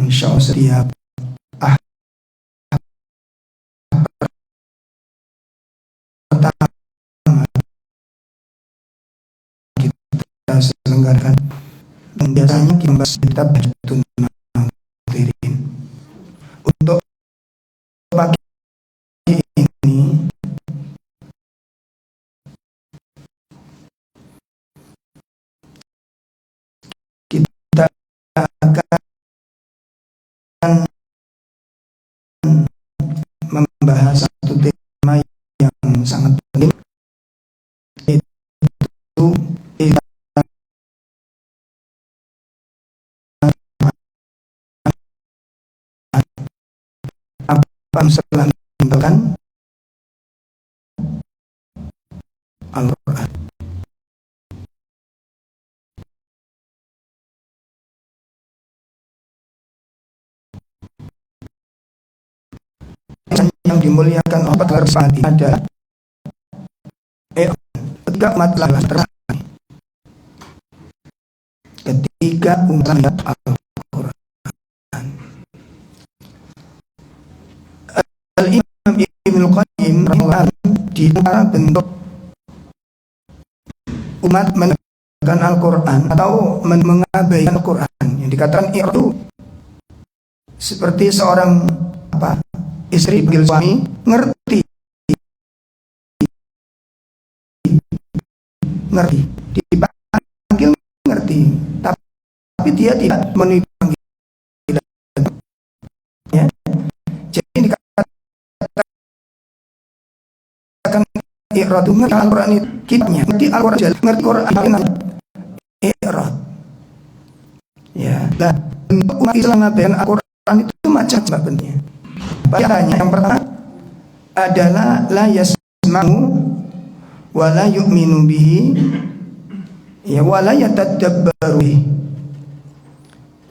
insya Allah setiap pertama kita selenggarakan, dan biasanya kita membahas kitab Hajjatun Nadhirin. Untuk pagi ini kita akan membahas satu tema yang sangat penting, yaitu apa setelah meninggalkan Al-Quran. Yang dimuliakan Allah tersebut ada ketika umat telah terang, ketika umat Al-Quran. Al-Imam Ibnu Qayyim di antara bentuk umat menegakkan Al-Quran atau mengabaikan Al-Quran yang dikatakan itu seperti seorang istri panggil suami ngerti dipanggil ngerti, tapi dia tidak memenuhi panggilan, ya. Jadi dikatakan i'rad, ngerti Al-Quran itu kitabnya, ngerti Al-Quran, ngerti Quran i'rad, ya. Nah, bentuk umat Islam dan Al-Quran itu macam-macam bentuknya. Bayarnya yang pertama adalah la yasma'u wa la yu'minu bihi, ya, wa la yatadabbaru.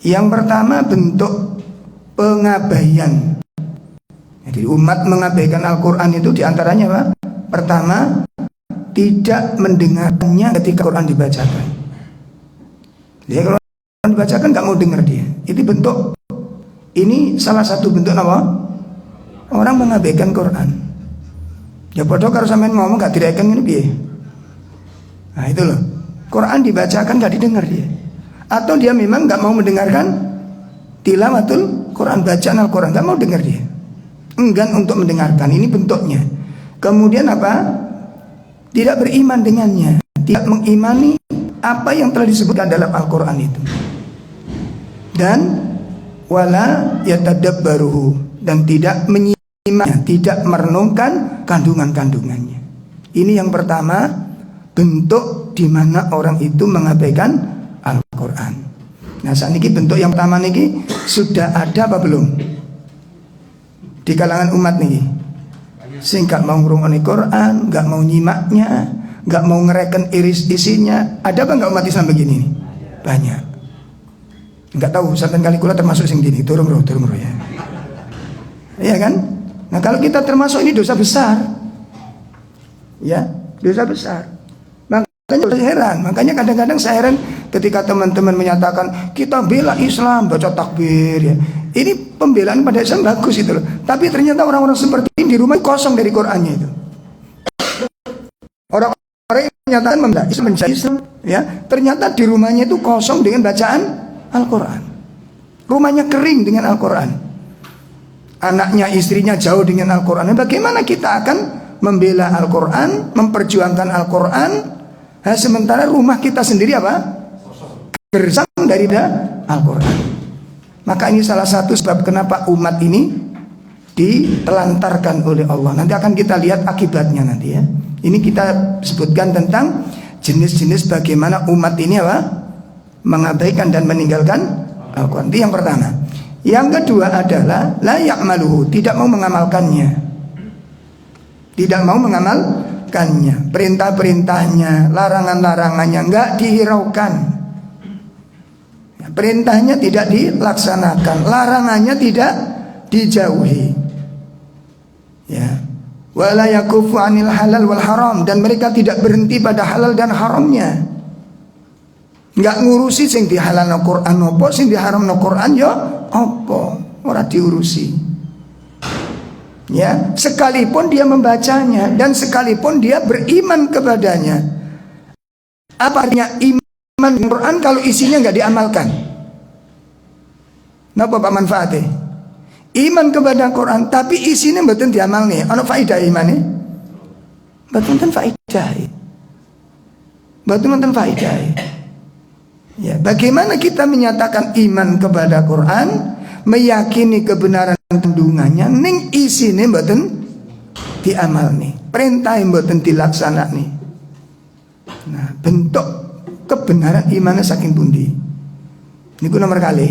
Yang pertama bentuk pengabaian. Jadi umat mengabaikan Al-Quran itu diantaranya apa? Pertama, tidak mendengarnya ketika Quran dibacakan. Jadi kalau Quran dibacakan nggak mau dengar dia. Itu bentuk, ini salah satu bentuk apa? Orang mengabaikan Quran. Ya bodoh kalau sampean ngomong gak direkan ini piye. Nah itu loh, Quran dibacakan gak didengar dia. Atau dia memang gak mau mendengarkan tilawatul Quran, bacaan Al-Quran, gak mau dengar dia, enggan untuk mendengarkan. Ini bentuknya. Kemudian apa? Tidak beriman dengannya, tidak mengimani apa yang telah disebutkan dalam Al-Quran itu. Dan wala yatadabbaruhu, dan tidak menyimaknya, tidak merenungkan kandungan-kandungannya. Ini yang pertama, bentuk di mana orang itu mengabaikan Al-Quran. Nah saat ini bentuk yang pertama ini sudah ada apa belum di kalangan umat nih? Sing gak mau ngrungokne Quran, gak mau nyimaknya, gak mau ngereken iris isinya. Ada apa enggak umat Islam begini nih? Banyak. Enggak tahu, sampai kali kula termasuk sing gini, turun roh ya. Iya kan? Nah kalau kita termasuk ini dosa besar, ya, dosa besar. Makanya kadang-kadang saya heran ketika teman-teman menyatakan kita bela Islam, baca takbir, ya. Ini pembelaan pada Islam bagus itu loh. Tapi ternyata orang-orang seperti ini di rumah kosong dari Qurannya itu. Orang-orang yang menyatakan membela Islam, ya, ternyata di rumahnya itu kosong dengan bacaan Al-Quran. Rumahnya kering dengan Al-Quran. Anaknya, istrinya jauh dengan Al-Quran. Bagaimana kita akan membela Al-Quran, memperjuangkan Al-Quran, sementara rumah kita sendiri apa? Gersang dari Al-Quran. Maka ini salah satu sebab kenapa umat ini ditelantarkan oleh Allah. Nanti akan kita lihat akibatnya nanti, ya. Ini kita sebutkan tentang jenis-jenis bagaimana umat ini apa? Mengabaikan dan meninggalkan Al-Quran. Itu yang pertama. Yang kedua adalah la ya'maluhu, tidak mau mengamalkannya. Tidak mau mengamalkannya. Perintah-perintahnya, larangan-larangannya enggak dihiraukan. Perintahnya tidak dilaksanakan, larangannya tidak dijauhi. Ya. Wala yakufu 'anil halal wal haram, dan mereka tidak berhenti pada halal dan haramnya. Nggak ngurusi sing dihalalno Quran apa, sing diharamno Quran ya apa, ora diurusi. Ya, sekalipun dia membacanya dan sekalipun dia beriman kepadanya. Apa artinya iman Quran kalau isinya nggak diamalkan? Napa Pak manfaatnya? Iman kepada Quran tapi isinya mboten diamalne, ana faedah imane? Mboten ten faedah. Mboten ten faedah. Ya, bagaimana kita menyatakan iman kepada Quran, meyakini kebenaran kandungannya, ning isine mboten diamalne, perintah mboten dilaksanane. Nah, bentuk kebenaran imannya saking pundi? Niku nomor kali.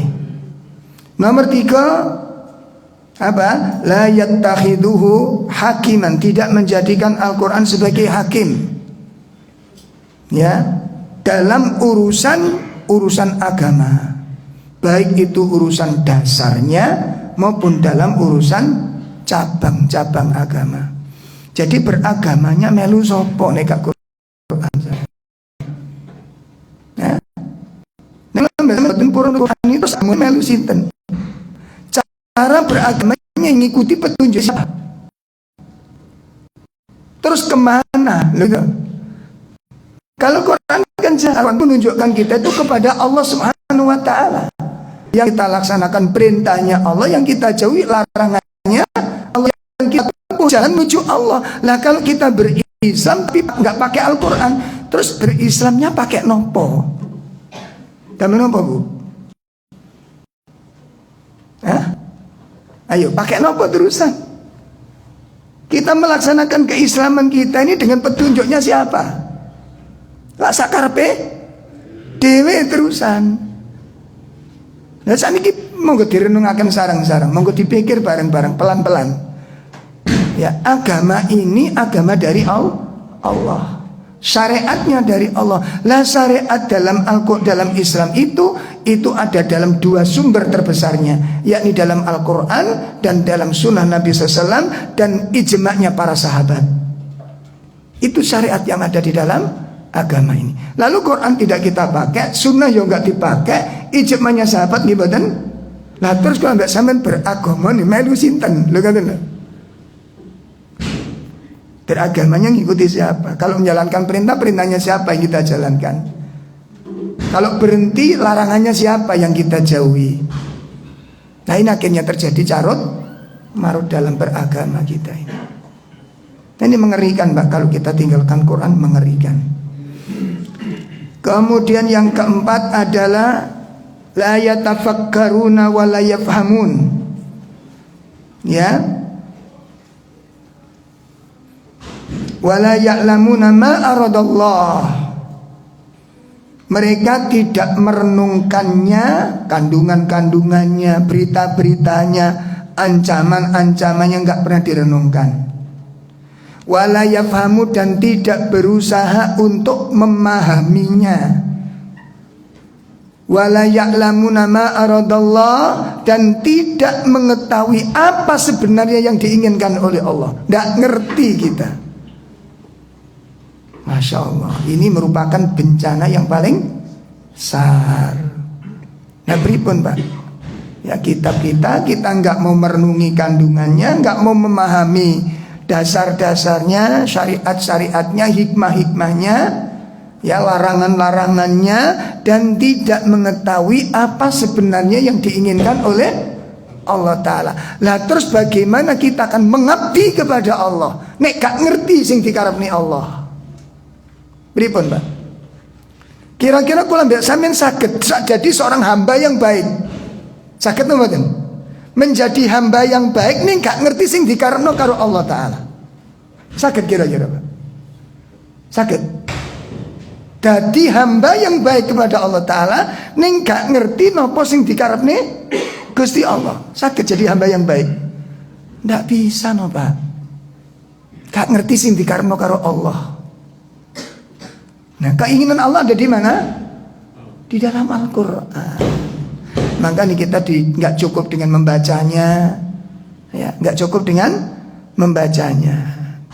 Nomor 3, apa? La yattakhiduhu hakiman, tidak menjadikan Al-Quran sebagai hakim. Ya, dalam urusan agama, baik itu urusan dasarnya maupun dalam urusan cabang-cabang agama. Jadi beragamanya melu sopo nek Quran. Nah, mboten purun Quran itu sama melu sinten. Cara beragamanya ngikuti petunjuk siapa? Terus kemana? Kalau Quran kan jalan menunjukkan kita itu kepada Allah Subhanahu wa Ta'ala. Yang kita laksanakan perintahnya Allah, yang kita jauhi larangannya Allah, yang kita tempuh jalan menuju Allah. Lah kalau kita berislam tapi nggak pakai Al-Quran, terus berislamnya pakai nopo? Dan nopo Bu? Hah? Ayo pakai nopo terusan? Kita melaksanakan keislaman kita ini dengan petunjuknya siapa? Lah sakarpe dewe terusan. Nah saniki monggo direnungaken sareng-sareng, monggo dipikir bareng-bareng pelan-pelan. Ya, agama ini agama dari Allah. Syariatnya dari Allah. Lah syariat dalam dalam Islam itu ada dalam 2 sumber terbesarnya, yakni dalam Al-Quran dan dalam sunnah Nabi SAW dan ijma'nya para sahabat. Itu syariat yang ada di dalam agama ini. Lalu Quran tidak kita pakai, sunnah juga nggak dipakai, ijma'nya sahabat nggih. Lah terus kalau mbak sampean beragama nih melu sinten? Lho ngoten lho. Beragamanya ngikuti siapa? Kalau menjalankan perintahnya siapa yang kita jalankan? Kalau berhenti larangannya siapa yang kita jauhi? Nah ini akhirnya terjadi carut marut dalam beragama kita ini. Nah, ini mengerikan Mbak, kalau kita tinggalkan Quran mengerikan. Kemudian yang keempat adalah la yatafakkaruna wa la yafhamun. Ya. Wala ya'lamuna ma aradallah. Mereka tidak merenungkannya, kandungan-kandungannya, berita-beritanya, ancaman-ancamannya enggak pernah direnungkan. Wala yafhamu, dan tidak berusaha untuk memahaminya. Wala ya'lamuna ma aradallah, dan tidak mengetahui apa sebenarnya yang diinginkan oleh Allah. Enggak ngerti kita. Masya Allah, ini merupakan bencana yang paling besar. Nah pripun Pak? Ya kitab kita nggak mau merenungi kandungannya, nggak mau memahami dasar-dasarnya, syariat-syariatnya, hikmah-hikmahnya, ya larangan-larangannya, dan tidak mengetahui apa sebenarnya yang diinginkan oleh Allah Ta'ala. Lah terus bagaimana kita akan mengabdi kepada Allah nek gak ngerti sing dikarepni Allah? Pripun Pak? Kira-kira kula mbek sampean saged jadi seorang hamba yang baik. Saged mboten? Menjadi hamba yang baik ning gak ngerti sing dikarepno karo Allah Ta'ala. Saged kira-kira Pak? Saged. Dadi hamba yang baik kepada Allah Ta'ala ning gak ngerti napa sing dikarepne Gusti Allah. Saged jadi hamba yang baik? Ndak bisa no Pak. Gak ngerti sing dikarepno karo Allah. Nah, keinginan Allah ada di mana? Di dalam Al-Quran. Makanya kita nggak cukup dengan membacanya, ya, nggak cukup dengan membacanya.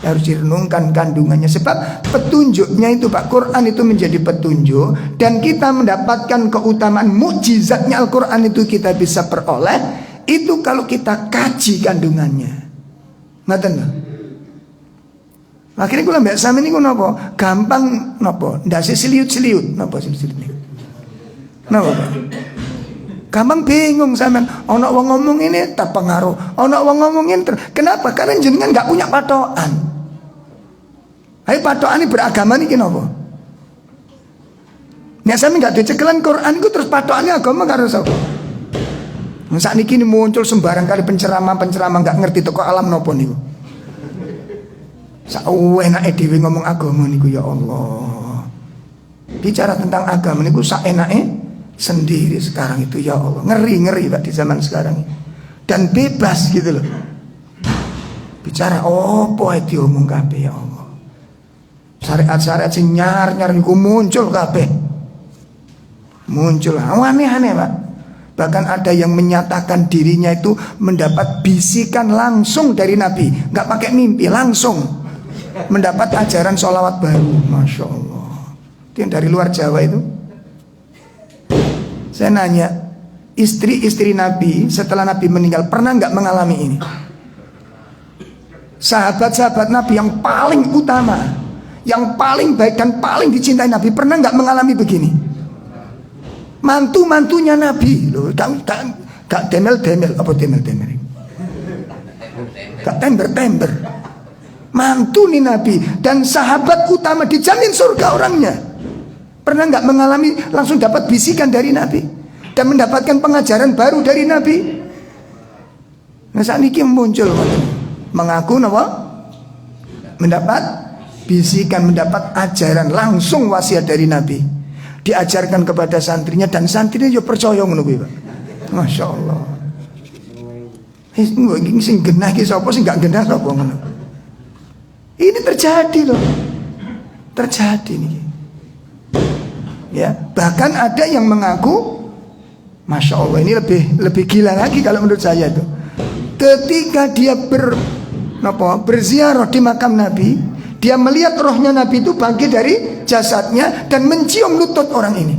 harus direnungkan kandungannya. Sebab petunjuknya itu Pak, Quran itu menjadi petunjuk, dan kita mendapatkan keutamaan mukjizatnya Al-Quran itu kita bisa peroleh itu kalau kita kaji kandungannya. Ngaten lho. Akhirnya kula mbak sami niku napa? Gampang napa? Ndase seliut-seliut. Napa seliut-seliut niku? Napa Pak? Gampang bingung sampean. Ana wong ngomong ini tak pengaruh. Ana wong ngomong ini kenapa? Karena jenengan enggak punya patokan. Ayo patokan ini beragama niki napa? Nek sampean enggak dicekelan Quran iku terus patokannya agama karo sapa? Sakniki ini muncul sembarang kali penceramah-penceramah enggak ngerti teko alam napa niku. Sak enake dhewe ngomong agama niku ya Allah. Bicara tentang agama niku sak enake sendiri sekarang itu ya Allah. Ngeri Pak di zaman sekarang ini. Dan bebas gitu loh. Bicara opo ae diomong kabeh ya Allah. Syariat-syariat sing nyar-nyar niku muncul kabeh. Muncul aneh-aneh Pak. Bahkan ada yang menyatakan dirinya itu mendapat bisikan langsung dari Nabi, nggak pakai mimpi, langsung mendapat ajaran sholawat baru. Masya Allah. Itu yang dari luar Jawa itu. Saya nanya, istri-istri Nabi setelah Nabi meninggal pernah nggak mengalami ini? Sahabat-sahabat Nabi yang paling utama, yang paling baik dan paling dicintai Nabi pernah nggak mengalami begini? Mantu-mantunya Nabi loh, gak demel-demel, apa demel-demel? Gak tember-tember. Mantu nih Nabi dan sahabat utama, dijamin surga orangnya. Pernah nggak mengalami langsung dapat bisikan dari Nabi dan mendapatkan pengajaran baru dari Nabi? Nah saat ini muncul mengaku apa? Mendapat bisikan, mendapat ajaran langsung wasiat dari Nabi, diajarkan kepada santrinya dan santrinya juga percaya ngono kuwi Pak. Masya Allah. Ini sing genah ki sapa sing gak genah sapa ngono. Ini terjadi loh. Terjadi nih. Ya, bahkan ada yang mengaku, Masya Allah, ini lebih gila lagi kalau menurut saya itu. Ketika dia berziarah di makam Nabi, dia melihat rohnya Nabi itu bangkit dari jasadnya dan mencium lutut orang ini.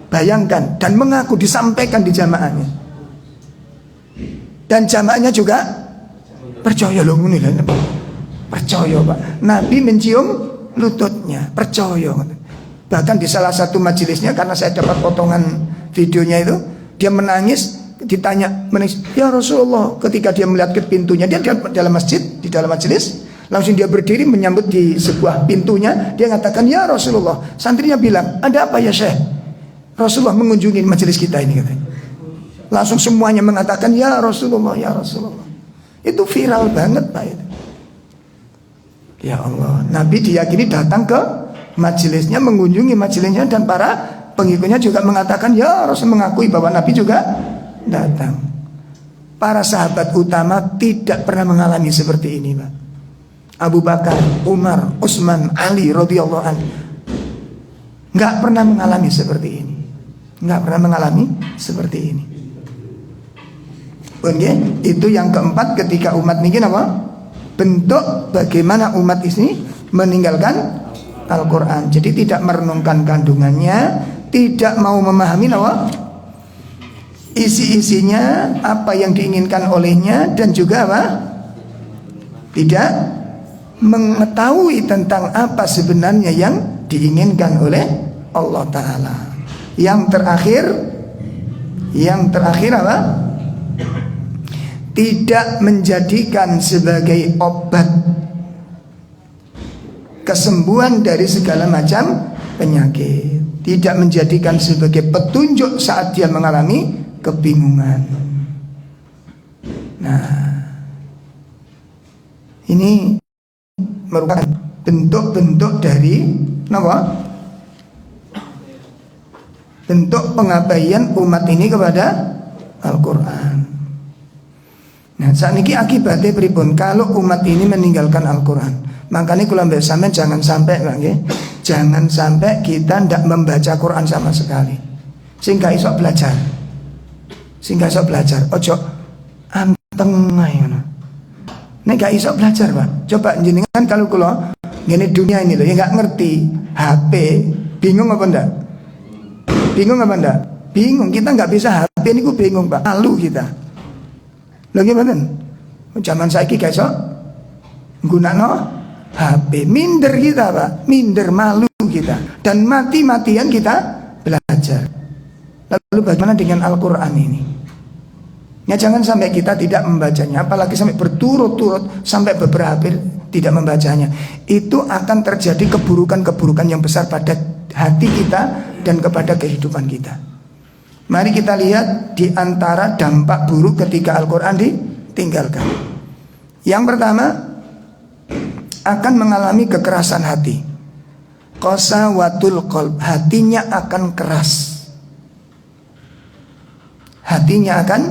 Bayangkan, dan mengaku disampaikan di jamaahnya. Dan jamaahnya juga percaya loh ini lah. Percaya Pak, Nabi mencium lututnya, percaya. Bahkan di salah satu majelisnya, karena saya dapat potongan videonya itu, dia menangis, ditanya menangis, ya Rasulullah, ketika dia melihat ke pintunya, dia di dalam masjid, di dalam majelis, langsung dia berdiri menyambut di sebuah pintunya, dia mengatakan ya Rasulullah. Santrinya bilang, ada apa ya Syekh? Rasulullah mengunjungi majelis kita ini katanya. Langsung semuanya mengatakan ya Rasulullah, ya Rasulullah. Itu viral banget Pak itu. Ya Allah, Nabi diyakini datang ke majelisnya, mengunjungi majelisnya, dan para pengikutnya juga mengatakan ya Rasul, mengakui bahwa Nabi juga datang. Para sahabat utama tidak pernah mengalami seperti ini Pak. Abu Bakar, Umar, Utsman, Ali radhiyallahu anhu nggak pernah mengalami seperti ini. Nggak pernah mengalami seperti ini. Oke, itu yang keempat ketika umat ini apa? Bentuk bagaimana umat ini meninggalkan Al-Quran. Jadi tidak merenungkan kandungannya, tidak mau memahami apa isi-isinya, apa yang diinginkan olehnya, dan juga apa, tidak mengetahui tentang apa sebenarnya yang diinginkan oleh Allah Ta'ala. Yang terakhir apa? Tidak menjadikan sebagai obat kesembuhan dari segala macam penyakit, tidak menjadikan sebagai petunjuk saat dia mengalami kebingungan. Nah, ini merupakan bentuk-bentuk dari apa? Bentuk pengabaian umat ini kepada Al-Quran. Nah, saat ini akibatnya pripun kalau umat ini meninggalkan Al-Quran. Makanya kula mbek sampean jangan sampai nggih, jangan sampai kita ndak membaca Quran sama sekali. Sing gak iso belajar. Ojo anteng ae ngono. Nek gak iso belajar, Pak. Coba jenengan kalau kula ngene dunia ini loh ya gak ngerti HP, bingung apa ndak? Bingung apa ndak? Bingung, kita nggak bisa HP niku bingung, Pak. Malu kita. Lho gimana? Zaman saiki gak iso nggunakno HP, minder kita, Pak. Minder, malu kita. Dan mati-matian kita belajar. Lalu bagaimana dengan Al-Qur'an ini? Ya jangan sampai kita tidak membacanya, apalagi sampai berturut-turut sampai beberapa hari tidak membacanya. Itu akan terjadi keburukan-keburukan yang besar pada hati kita dan kepada kehidupan kita. Mari kita lihat di antara dampak buruk ketika Al-Quran ditinggalkan. Yang pertama, akan mengalami kekerasan hati. Qasawatul qalb, hatinya akan keras. Hatinya akan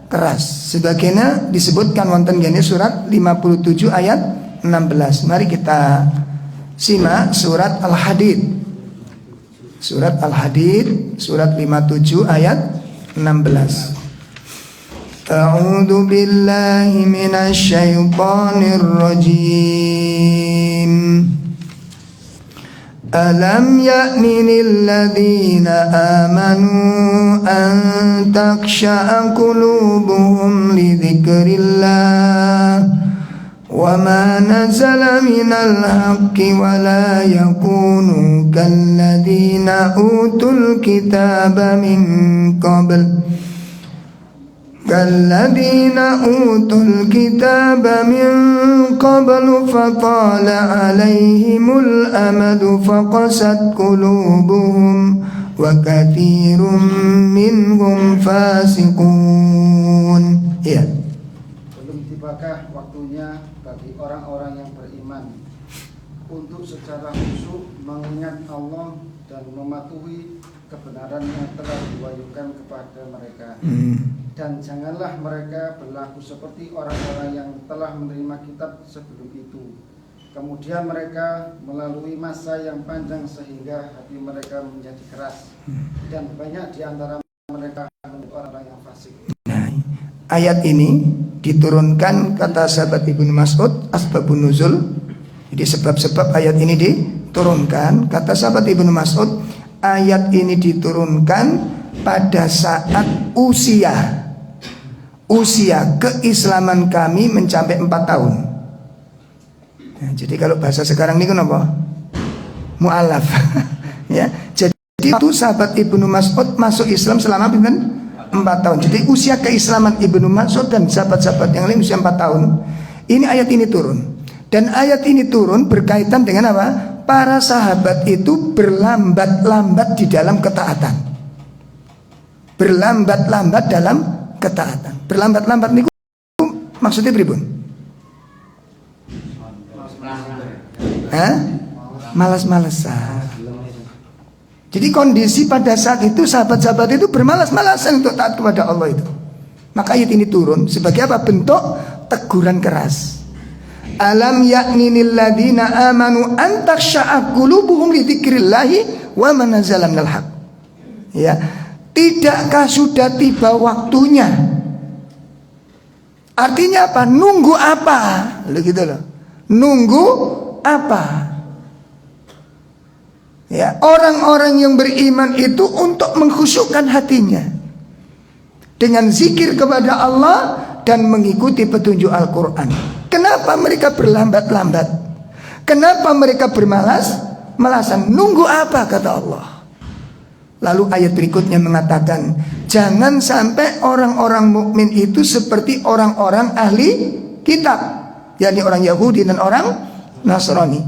keras. Sebagaimana disebutkan wonten gene surat 57 ayat 16. Mari kita simak surat Al-Hadid. Surat Al-Hadid surat 57 ayat 16. A'udzu billahi minasy syaithanir rajim. Alam ya'ni lilladzina amanu an taksha'a qulubuhum li dzikrillah wa ma nazala minal haqqi wa la yakunu kalladzina utul kitaba min qabl كالذين أوتوا الكتاب من قبل فطال عليهم الأمد فقست قلوبهم وكثير منهم فاسقون. Ya. Belum tibakah waktunya bagi orang-orang yang beriman untuk secara khusyuk mengingat Allah dan mematuhi kebenaran yang telah diwahyukan kepada mereka. Dan janganlah mereka berlaku seperti orang-orang yang telah menerima kitab sebelum itu. Kemudian mereka melalui masa yang panjang sehingga hati mereka menjadi keras. Dan banyak di antara mereka orang-orang yang fasik. Nah, ayat ini diturunkan kata sahabat Ibnu Mas'ud asbabun nuzul. Jadi sebab-sebab ayat ini diturunkan. Kata sahabat Ibnu Mas'ud, ayat ini diturunkan pada saat usia keislaman kami mencapai 4 tahun. Nah, jadi kalau bahasa sekarang ini kenapa? Mu'alaf. Ya, jadi itu sahabat Ibnu Mas'ud masuk Islam selama 4 tahun. Jadi usia keislaman Ibnu Mas'ud dan sahabat-sahabat yang lain usia 4 tahun. Ini ayat ini turun. Dan ayat ini turun berkaitan dengan apa? Para sahabat itu berlambat-lambat di dalam ketaatan. Berlambat-lambat dalam ketaatan. Berlambat-lambat niku maksudnya pripun? Malas-malasan. Jadi kondisi pada saat itu sahabat-sahabat itu bermalas-malasan untuk taat kepada Allah itu. Maka ayat ini turun sebagai apa? Bentuk teguran keras. Alam ya'ninil ladzina amanu an taksha'a qulubuhum li dzikrillahi wa ma nazala minal haqq. Ya, tidakkah sudah tiba waktunya? Artinya apa? Nunggu apa? Loh gitu loh. Nunggu apa? Ya, orang-orang yang beriman itu untuk mengkhusyukkan hatinya dengan zikir kepada Allah dan mengikuti petunjuk Al-Quran. Kenapa mereka berlambat-lambat? Kenapa mereka bermalas-malasan? Nunggu apa kata Allah? Lalu ayat berikutnya mengatakan, jangan sampai orang-orang mukmin itu seperti orang-orang ahli kitab, yakni orang Yahudi dan orang Nasrani.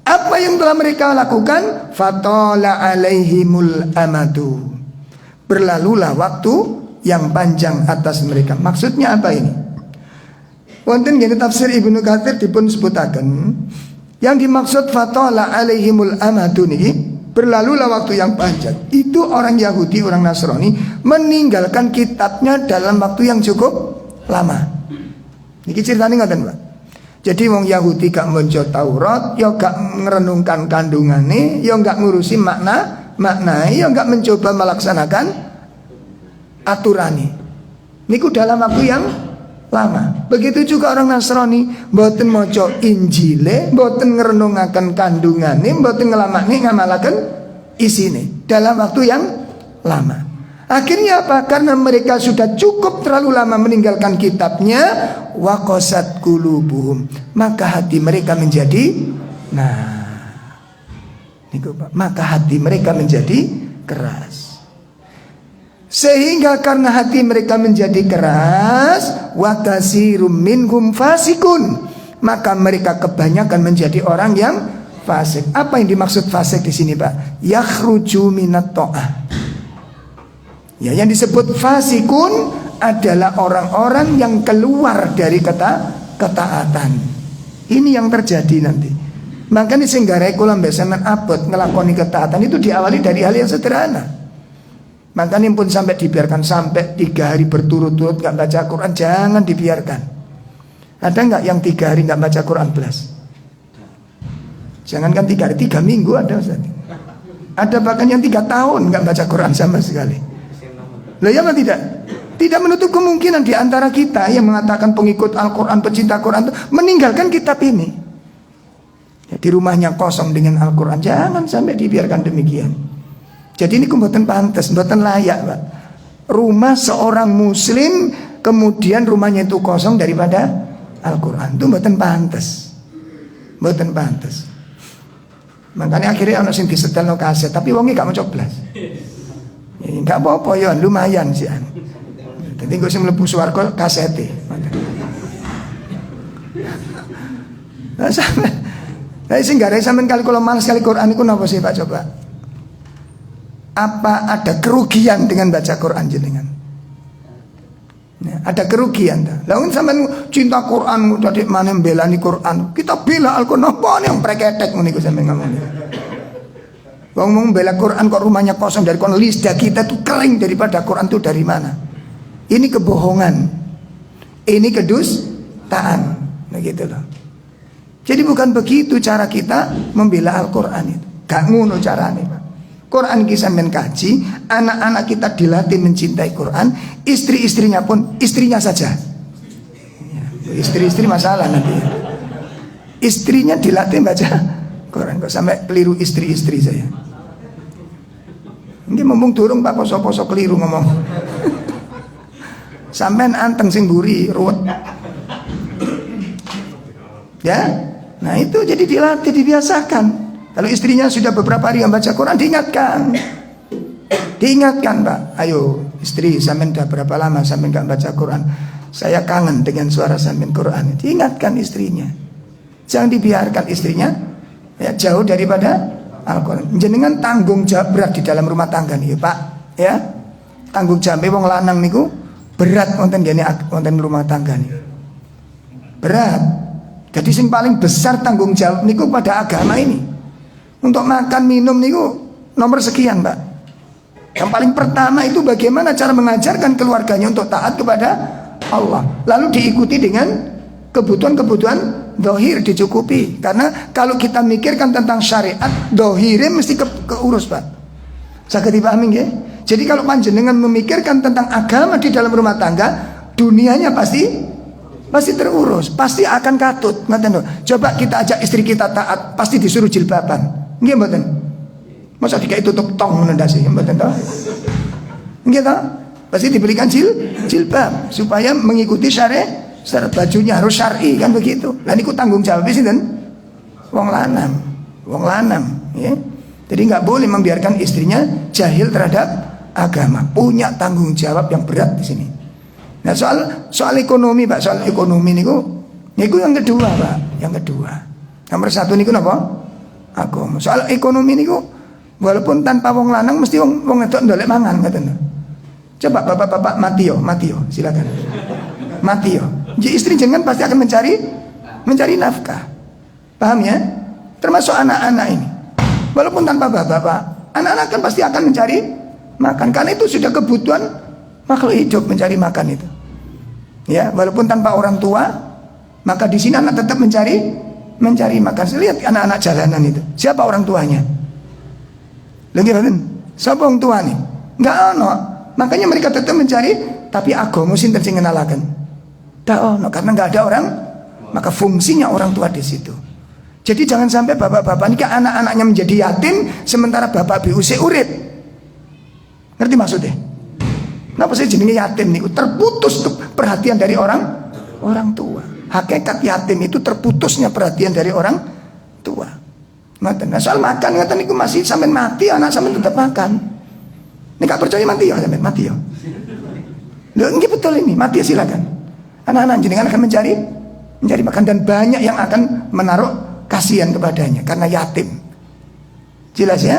Apa yang telah mereka lakukan? Fatala alaihimul amadu. Berlalulah waktu yang panjang atas mereka. Maksudnya apa ini? Wonten gene tafsir Ibnu Katsir dipun sebutaken, yang dimaksud fatala alaihimul amadu niki berlalulah waktu yang panjang. Itu orang Yahudi, orang Nasrani meninggalkan kitabnya dalam waktu yang cukup lama. Niki ceritanya ngoten, Pak. Jadi wong Yahudi gak monco Taurat, ya gak merenungkan kandungane, ya gak ngurusi makna, ya gak mencoba melaksanakan aturane. Niku dalam waktu yang lama. Begitu juga orang Nasrani, mboten maca Injile, mboten ngrenungaken kandungane, mboten ngelamakne ngamalaken isine dalam waktu yang lama. Akhirnya apa? Karena mereka sudah cukup terlalu lama meninggalkan kitabnya, waqasat qulubuhum, maka hati mereka menjadi maka hati mereka menjadi keras. Sehingga karena hati mereka menjadi keras, wa katsirum minhum fasikun, maka mereka kebanyakan menjadi orang yang fasik. Apa yang dimaksud fasik di sini, Pak? Yakhruju minat ta'ah. Ya, yang disebut fasikun adalah orang-orang yang keluar dari ketaatan. Ini yang terjadi nanti. Makanya singgarai kula mbek sampean abot ngelakoni ketaatan itu diawali dari hal yang sederhana. Makanya pun sampai dibiarkan sampai 3 hari berturut-turut nggak baca Quran, jangan dibiarkan. Ada nggak yang 3 hari nggak baca Quran belas? Jangankan 3 hari, 3 minggu ada Ustaz. Ada bahkan yang 3 tahun nggak baca Quran sama sekali. Loh ya, tidak? Tidak menutup kemungkinan di antara kita yang mengatakan pengikut Al-Quran, pecinta Quran itu meninggalkan kitab ini. Ya, di rumahnya kosong dengan Al-Quran, jangan sampai dibiarkan demikian. Jadi ini mboten pantes, mboten layak, Pak. Rumah seorang muslim kemudian rumahnya itu kosong daripada Al-Quran, itu mboten pantes. Mboten pantes. Makanya akhirnya ana sing disetelno kaset, tapi wonge gak mau coblas. Enggak apa-apa ya, lumayan sih. Jadi gue sih mlebu swarga kasete. Nah, sing gare sampean kali kalau males kali Quran iku napa sih Pak, coba? Apa ada kerugian dengan baca Quran jenengan? Ya, ada kerugian ta? Lah wong sampean cinta Quran tadi mana mbelani Quran. Kita bela Al-Qur'an apa yang preketek ngene iku sampean ngomong. Wong bela Quran kok rumahnya kosong, dari kon lidah kita tuh kering daripada Quran tuh dari mana? Ini kebohongan. Ini kedustaan. Nah gitu loh. Jadi bukan begitu cara kita membela Al-Quran itu. Gak ngono carane, Pak. Quran kisah kaji, anak-anak kita dilatih mencintai Quran, istri-istrinya pun istrinya saja. Istri-istri masalah nanti. Istrinya dilatih baca Quran, kok sampai keliru istri-istri saya. Ini ngomong durung Pak, poso-poso keliru ngomong. Sampean anteng sing mburi ruwet. Ya. Nah itu jadi dilatih, dibiasakan. Kalau istrinya sudah beberapa hari yang baca Quran, diingatkan. Diingatkan, Pak. Ayo istri, sampean udah berapa lama sampean gak baca Quran? Saya kangen dengan suara sampean Quran. Diingatkan istrinya. Jangan dibiarkan istrinya ya jauh daripada Al-Quran. Jenengan tanggung jawab berat di dalam rumah tangga nih, Pak. Ya, tanggung jawab wong lanang niku berat wonten gene wonten rumah tangga nih. Berat. Jadi sing paling besar tanggung jawab niku pada agama ini. Untuk makan minum niku nomor sekian, Pak. Yang paling pertama itu bagaimana cara mengajarkan keluarganya untuk taat kepada Allah. Lalu diikuti dengan kebutuhan-kebutuhan dohir dicukupi. Karena kalau kita mikirkan tentang syariat, dohirnya mesti keurus, Pak. Saged dipahami nggih? Jadi kalau panjenengan memikirkan tentang agama di dalam rumah tangga, dunianya pasti terurus, pasti akan katut. Coba kita ajak istri kita taat, pasti disuruh jilbaban. Nggih mboten? Masa dikai tutup tong ngono ndase, mboten to? Nggih to? Pasti diberikan jilbab supaya mengikuti syariat. Syarat bajunya harus syar'i, kan begitu. Lah niku tanggung jawab sinten? Wong lanang, ya. Jadi nggak boleh membiarkan istrinya jahil terhadap agama. Punya tanggung jawab yang berat di sini. Nah soal ekonomi, Pak, soal ekonomi niku yang kedua, Pak. Yang kedua. Nomor 1 niku napa? Agama. Soal ekonomi niku walaupun tanpa wong lanang mesti wong wedok ndolek mangan ngoten. Coba Bapak-bapak Matio, silakan. Matio. Jadi istri jangan pasti akan mencari nafkah. Paham ya? Termasuk anak-anak ini. Walaupun tanpa bapak, anak-anak kan pasti akan mencari makan. Karena itu sudah kebutuhan makhluk hidup mencari makan itu. Ya, walaupun tanpa orang tua, maka di sini anak tetap mencari makan. Saya lihat anak-anak jalanan itu. Siapa orang tuanya? Lagi siapa orang tua nih? Enggak ono. Makanya mereka tetap mencari, tapi agama sinten sing ngenalaken. karena nggak ada orang, maka fungsinya orang tua di situ. Jadi jangan sampai bapak-bapak ini anak-anaknya menjadi yatim sementara bapak BUC urip. Ngerti maksudnya? Kenapa sih jenenge yatim niku? Terputus tuh perhatian dari orang tua. Hakikat yatim itu terputusnya perhatian dari orang tua. Nah, soal makan ngaten niku masih sampean mati anak sampean tetap makan. Nek gak percaya mati ya sampean, mati ya. Lho nggih betul ini, mati ya silakan. Anak-anak jenengan akan mencari makan dan banyak yang akan menaruh kasihan kepadanya karena yatim. Jelas ya?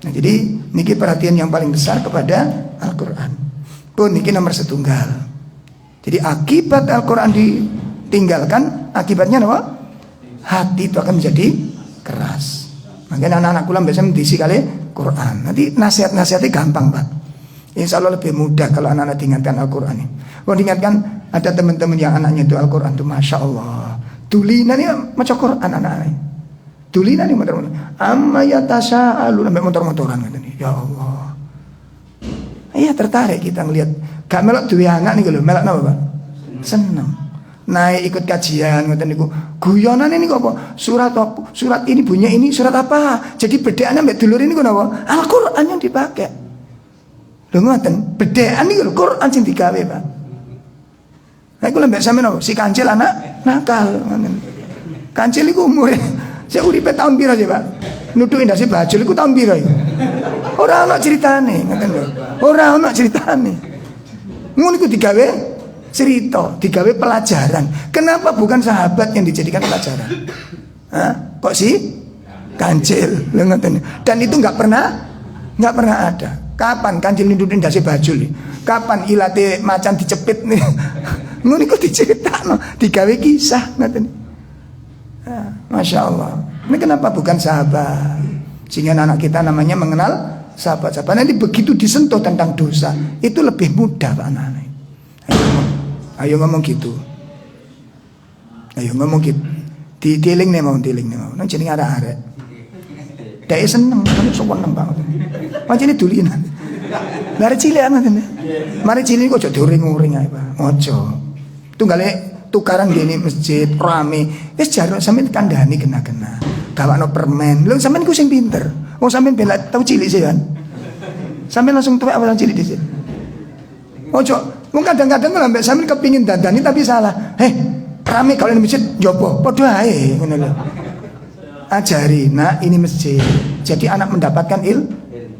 Nah, jadi niki perhatian yang paling besar kepada Al-Qur'an. Pun niki nomor setunggal. Jadi akibat Al-Qur'an ditinggalkan, akibatnya apa? Hati itu akan menjadi keras. Makanya anak-anak kula biasanya mendisi kali Quran. Nanti nasihat-nasihatnya gampang, Pak. Insya Allah lebih mudah kalau anak-anak diingatkan Al-Quran ini. Kalau diingatkan ada teman-teman yang anaknya itu Al-Quran itu Masya Allah. Dulinan ya maca Quran anak-anak. Dulinan ya motor-motor. Amma yatasa'alu sampai motor-motoran katanya. Ya Allah. Iya tertarik kita ngelihat. Gak melok duwe anak nih lho, melok napa, Pak? Seneng. Naik ikut kajian ngoten niku. Guyonan ini kok apa? Surat apa? Surat ini bunyinya ini surat apa? Jadi bedaannya mbek dulur ini kok napa? Al-Qur'an yang dipakai. Lho ngoten, bedaan niku lho Qur'an sing digawe, Pak. Nah iku lembek sampean napa? Si kancil anak nakal ngoten. Kancil iku umure sik uripe tahun pira sih, Pak? Nuduh indase bajul iku tahun pira iku? Ora ana ceritane, ngoten lho. Ora ana ceritane. Ngono iku digawe cerita, digawe pelajaran. Kenapa bukan sahabat yang dijadikan pelajaran? Hah? Kok sih kancil? Dan itu nggak pernah ada. Kapan kancil nuduhin dasi bajul? Kapan ilate macan dicepit nih? Ngono iku diceritakno, digawe kisah ngoten. Masya Allah. Ini kenapa bukan sahabat? Sehingga anak kita namanya mengenal sahabat-sahabat. Nanti begitu disentuh tentang dosa, itu lebih mudah, Pak anak-anak. Ayo ngomong gitu. Ditiling nih mau. Nang jenenge arek-arek. Dek seneng, kan seneng banget. Macam ini dulinan. Mari cilik ngoten. Mari cilik kok aja diuring-uring ae, Pak. Ojo. Tunggale tukaran gini masjid rame. Wis jarno sampean kandhani kena-kena. Gawakno permen. Lho sampean iku sing pinter. Wong sampean bela tau cilik sih kan. Sampean langsung tuwek apa cilik dhisik. Ojo. Wong kadang-kadang kok ambek sampean kepingin dandani tapi salah. Rame kalau di masjid jopo, padha ae ngono lho. Ajari, nah ini masjid. Jadi anak mendapatkan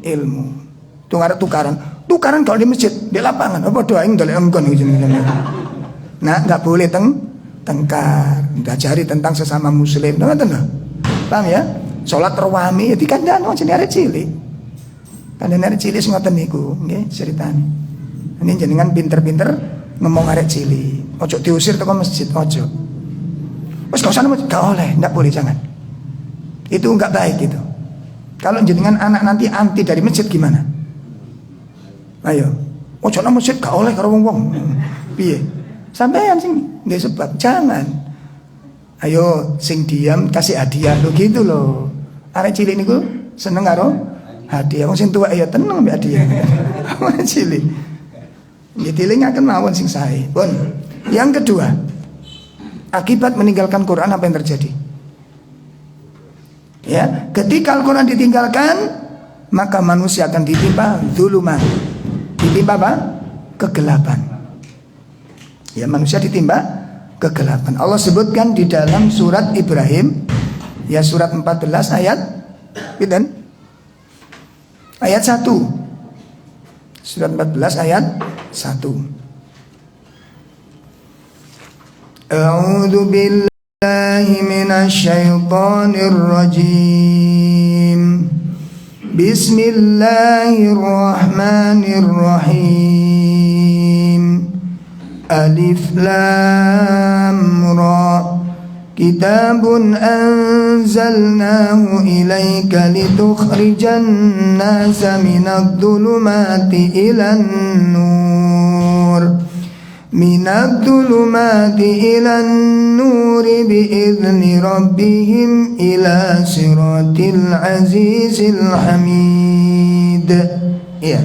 ilmu. Tukaran kalau di masjid, di lapangan. Padha ae ndolek engkon iki jenenge. Nah, enggak boleh tengkar. Diajari tentang sesama muslim. Ngoten lho. Paham ya? Salat rawami ya dikandani jenenge arek cilik. Kandhane arek cilik sing ngoten niku, nggih ceritane. Ini jenengan pinter-pinter ngomong arek cilik. Ojo diusir teko masjid, ojo. Wes gak usah gak oleh, ndak boleh jangan. Itu enggak baik itu. Kalau jenengan anak nanti anti dari masjid gimana? Ayo. Ojo nang masjid gak oleh karo wong-wong. Piye? Sampeyan sing nggih sebab jangan. Ayo sing diam kasih hadiah lo gitu loh. Arek cilik niku seneng karo hadiah. Wong sing tuwek ya tenang mbek hadiah. Arek cilik. Ditiling akan mawon sing sae. Pun. Yang kedua, akibat meninggalkan Quran apa yang terjadi? Ya, ketika Al-Quran ditinggalkan, maka manusia akan ditimpa dzuluman. Ditimpa apa? Kegelapan. Ya, manusia ditimpa kegelapan. Allah sebutkan di dalam surat Ibrahim, ya surat 14 ayat pinten? Ayat 1. Surat 14 ayat 1. A'udzu billahi minasy syaithanir rajim. Bismillahirrahmanirrahim. Alif lam ra. Kitabun anzalnahu ilaika litukhrijan nasa minadh dhulumati ilan nur. Minadh dhulumati ilan nuri bi'izni rabbihim ila siratil azizil hamid. Iya.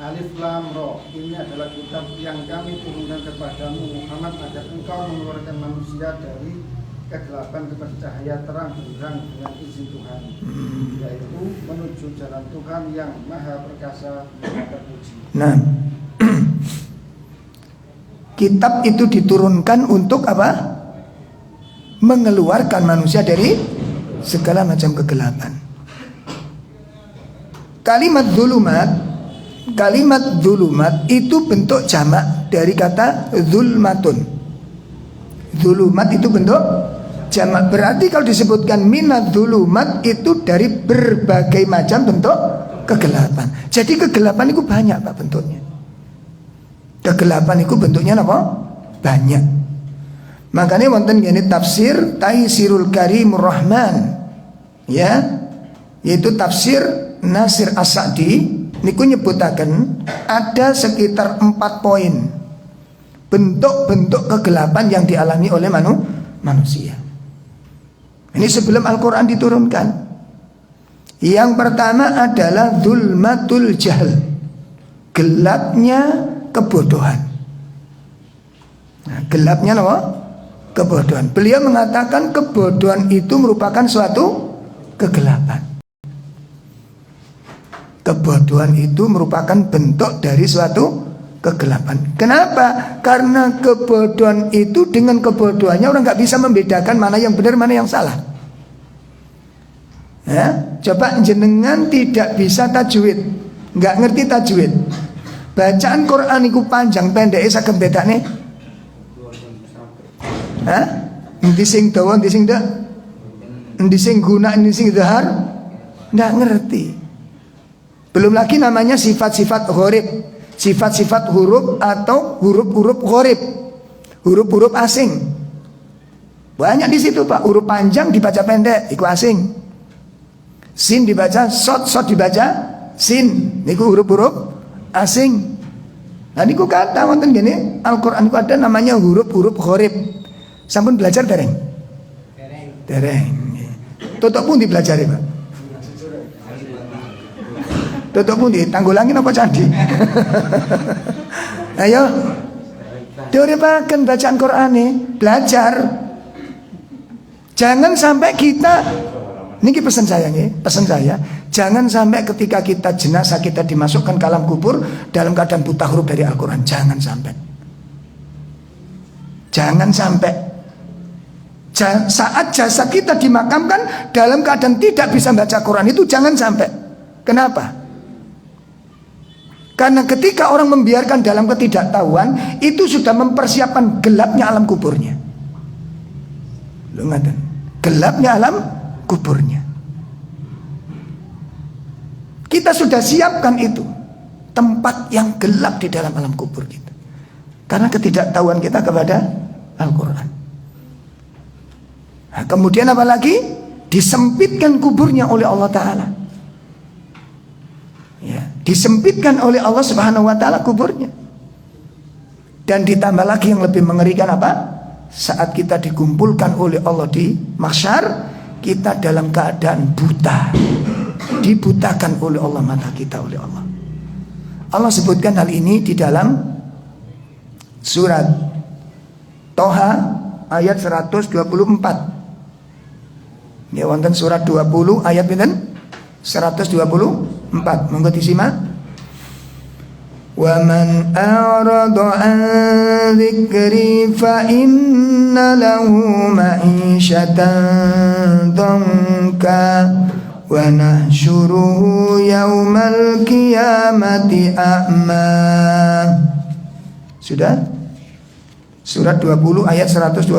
Alif lam ra ini adalah adalah kitab yang kami turunkan kepadamu Muhammad agar engkau mengeluarkan manusia dari kegelapan kepada cahaya terang benderang dengan izin Tuhan, yaitu menuju jalan Tuhan yang maha perkasa dan terpuji. Nah, kitab itu diturunkan untuk apa? Mengeluarkan manusia dari segala macam kegelapan. Kalimat zulumat itu bentuk jamak dari kata zulmatun. Zulumat itu bentuk jamak. Berarti kalau disebutkan minadz zulumat itu dari berbagai macam bentuk kegelapan. Jadi kegelapan itu banyak Pak bentuknya. Kegelapan itu bentuknya apa? Banyak. Makanya wonten ngene tafsir Taisirul Karimur Rahman. Ya, yaitu tafsir Nasir As-Sa'di niku nyebutaken ada sekitar 4 poin bentuk-bentuk kegelapan yang dialami oleh manusia. Ini sebelum Al-Quran diturunkan. Yang pertama adalah zulmatul jahl, gelapnya kebodohan. Nah, gelapnya apa? Kebodohan. Beliau mengatakan kebodohan itu merupakan suatu kegelapan. Kebodohan itu merupakan bentuk dari suatu kegelapan. Kenapa? Karena kebodohan itu dengan kebodohannya orang nggak bisa membedakan mana yang benar mana yang salah. Ya, coba jenengan tidak bisa tajwid, nggak ngerti tajwid. Bacaan Quran itu panjang pendek saged bedane. Hah? Endi sing dawa, endi sing ndak? Endi sing guna, endi sing dhahar? Nggak ngerti. Belum lagi namanya sifat-sifat gharib, sifat-sifat huruf atau huruf-huruf gharib, huruf-huruf asing. Banyak di situ Pak, huruf panjang dibaca pendek, itu asing. Sin dibaca short, short dibaca sin, itu huruf-huruf asing. Nah niku kata wonten gini, Al-Qur'an itu ada namanya huruf-huruf gharib. Sampun belajar dereng? Dereng. Tutuk pun dipelajari Pak. Tutuk pun ditanggulangin apa candi? Ayo, diuripaken bacaan Quran nih, belajar. Jangan sampai kita, ini pesan saya nih, pesan saya, jangan sampai ketika kita jenazah kita dimasukkan ke alam kubur dalam keadaan buta huruf dari Al-Quran. Jangan sampai. Jangan sampai. Saat jasad kita dimakamkan dalam keadaan tidak bisa baca Quran itu jangan sampai. Kenapa? Karena ketika orang membiarkan dalam ketidaktahuan, itu sudah mempersiapkan gelapnya alam kuburnya. Lu ngaten, gelapnya alam kuburnya. Kita sudah siapkan itu, tempat yang gelap di dalam alam kubur kita. Karena ketidaktahuan kita kepada Al-Quran. Nah, kemudian apalagi disempitkan kuburnya oleh Allah Ta'ala. Ya, disempitkan oleh Allah Subhanahu wa Ta'ala kuburnya. Dan ditambah lagi yang lebih mengerikan apa? Saat kita dikumpulkan oleh Allah di mahsyar, kita dalam keadaan buta, dibutakan oleh Allah mata kita oleh Allah. Allah sebutkan hal ini di dalam surat Toha ayat 124. Ya wonten surat 20 ayat pinten? 124. Monggo disimak. Wa man a'rada 'an dzikri fa inna lahu ma'isyatan dhanka wa nahsyuruhu yaumal qiyamati a'ma. Sudah? Surat 20 ayat 124.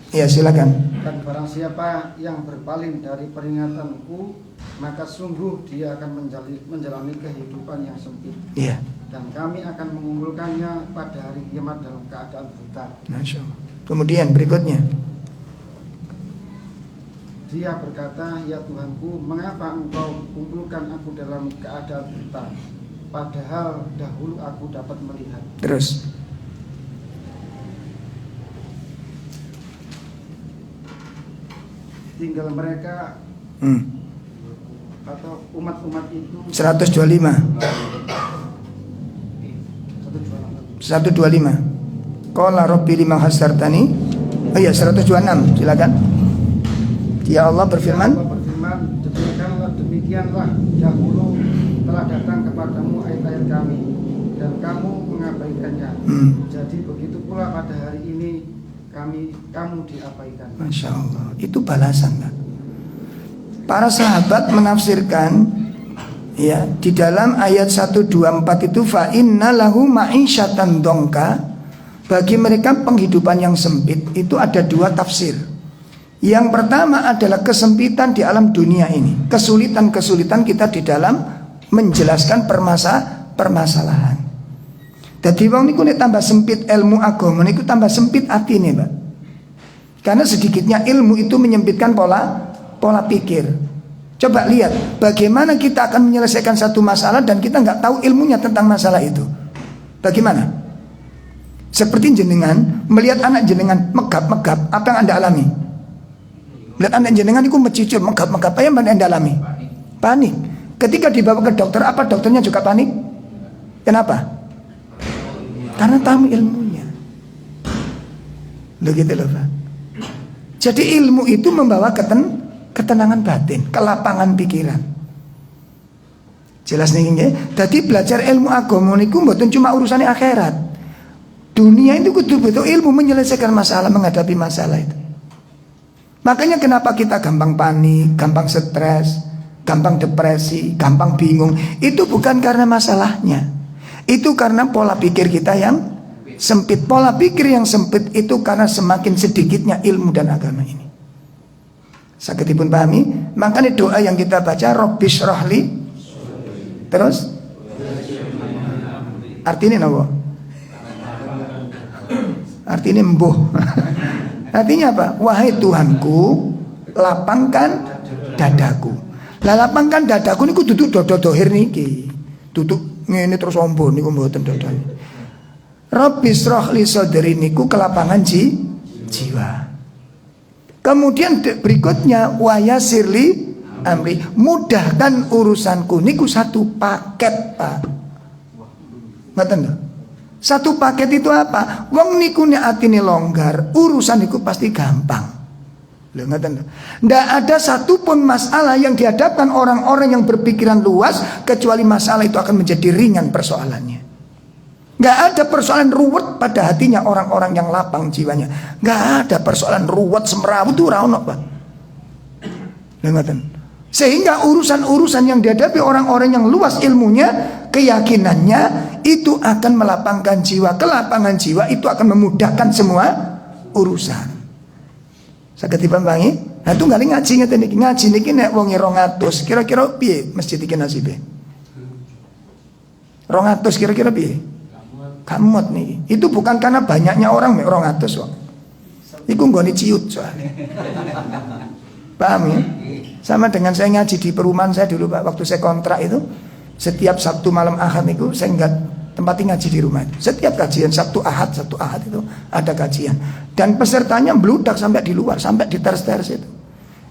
Ya silakan. Dan barang siapa yang berpaling dari peringatanku, maka sungguh dia akan menjalani kehidupan yang sempit. Iya. Dan kami akan mengumpulkannya pada hari kiamat dalam keadaan buta. Masya Allah. Kemudian berikutnya, dia berkata, ya Tuhanku, mengapa engkau kumpulkan aku dalam keadaan buta, padahal dahulu aku dapat melihat. terus. Tinggal mereka atau umat-umat itu 125. 125. Qala rabbi lima hasartani. Oh iya 126, silakan. Ya Allah berfirman, demikianlah dahulu telah datang kepadamu ayat-ayat kami dan kamu mengabaikannya. Jadi begitu pula pada hari ini kamu diabaikan. Masya Allah, itu balasan, Pak. Para sahabat menafsirkan ya di dalam ayat 124 itu fa inna lahu ma'isyatan dongka. Bagi mereka penghidupan yang sempit itu ada dua tafsir. Yang pertama adalah kesempitan di alam dunia ini, kesulitan-kesulitan kita di dalam menjelaskan permasalahan. Jadi wong niku nek tambah sempit ilmu agama niku tambah sempit atine, Pak. Karena sedikitnya ilmu itu menyempitkan pola pikir. Coba lihat bagaimana kita akan menyelesaikan satu masalah dan kita nggak tahu ilmunya tentang masalah itu. Bagaimana? Seperti jenengan melihat anak jenengan megap-megap, apa yang Anda alami? Lihat anak jenengan itu mencicil megap-megap, apa yang Anda alami? Panik. Ketika dibawa ke dokter, apa dokternya juga panik? Kenapa? Karena tahu ilmunya. Loh gitu loh, Pak. Jadi ilmu itu membawa ketenangan batin, kelapangan pikiran. Jelas nih nggih. Jadi belajar ilmu agama niku mboten cuma urusannya akhirat. Dunia itu betul-betul ilmu menyelesaikan masalah, menghadapi masalah itu. Makanya kenapa kita gampang panik, gampang stres, gampang depresi, gampang bingung. Itu bukan karena masalahnya. Itu karena pola pikir kita yang sempit. Pola pikir yang sempit itu karena semakin sedikitnya ilmu dan agama ini. Sakitipun pahami. Makanya doa yang kita baca Rabbis rohli. Terus artinya apa? Artinya embuh. Artinya apa? Wahai Tuhanku, lapangkan dadaku. Lah lapangkan dadaku niku duduk dodo-dohir niki. Duduk ngene terus ombo niku mboten dodone. Rabbis rohli sadri niku kelapangan jiwa. Kemudian berikutnya wayasirli amri, mudahkan urusanku. Niku satu paket, Pak. Ngoten lho. Satu paket itu apa? Wong niku nek atine longgar, urusan niku pasti gampang. Lho ngoten lho. Ndak ada satupun masalah yang dihadapkan orang-orang yang berpikiran luas kecuali masalah itu akan menjadi ringan persoalannya. Nggak ada persoalan ruwet pada hatinya orang-orang yang lapang jiwanya. Nggak ada persoalan ruwet semrawut itu ora ono, Pak. Lho ngoten. Sehingga urusan-urusan yang dihadapi orang-orang yang luas ilmunya, keyakinannya itu akan melapangkan jiwa. Kelapangan jiwa itu akan memudahkan semua urusan. Saged dipahami? Nah itu nggak ngaji ngeten iki. Ngaji niki nek wong 200, kira-kira piye masjid iki nasibe? 200 kira-kira piye? Kamot nih. Itu bukan karena banyaknya orang mek 200 kok. Iku nggone ciut soalnya. Paham ya? Sama dengan saya ngaji di perumahan saya dulu, Pak. Waktu saya kontrak itu, setiap Sabtu malam Ahad itu saya enggak tempati ngaji di rumah itu. Setiap kajian Sabtu Ahad itu ada kajian. Dan pesertanya meludak sampai di luar, sampai di teras-teras itu.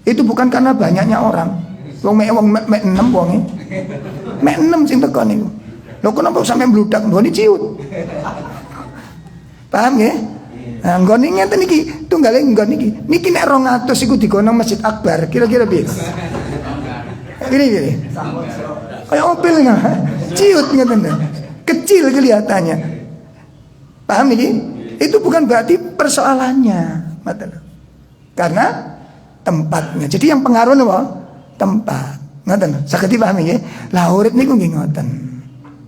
Itu bukan karena banyaknya orang. Wong mek 6 wonge. Mek 6 sing teko niku. Lho kenapa sampai meludak nggone ciut? Paham ya? Nah, nggone ngeten iki, tunggale nggone iki. Niki nek 200 iku digono Masjid Akbar, kira-kira piye? Gini. Kayak opil nah. Ciut ngeten. Kecil kelihatannya. Paham iki? Itu bukan berarti persoalannya, betul. Karena tempatnya. Jadi yang pengaruh apa? Tempat. Ngoten. Saged dipahami nggih. Lah urip niku nggih ngoten.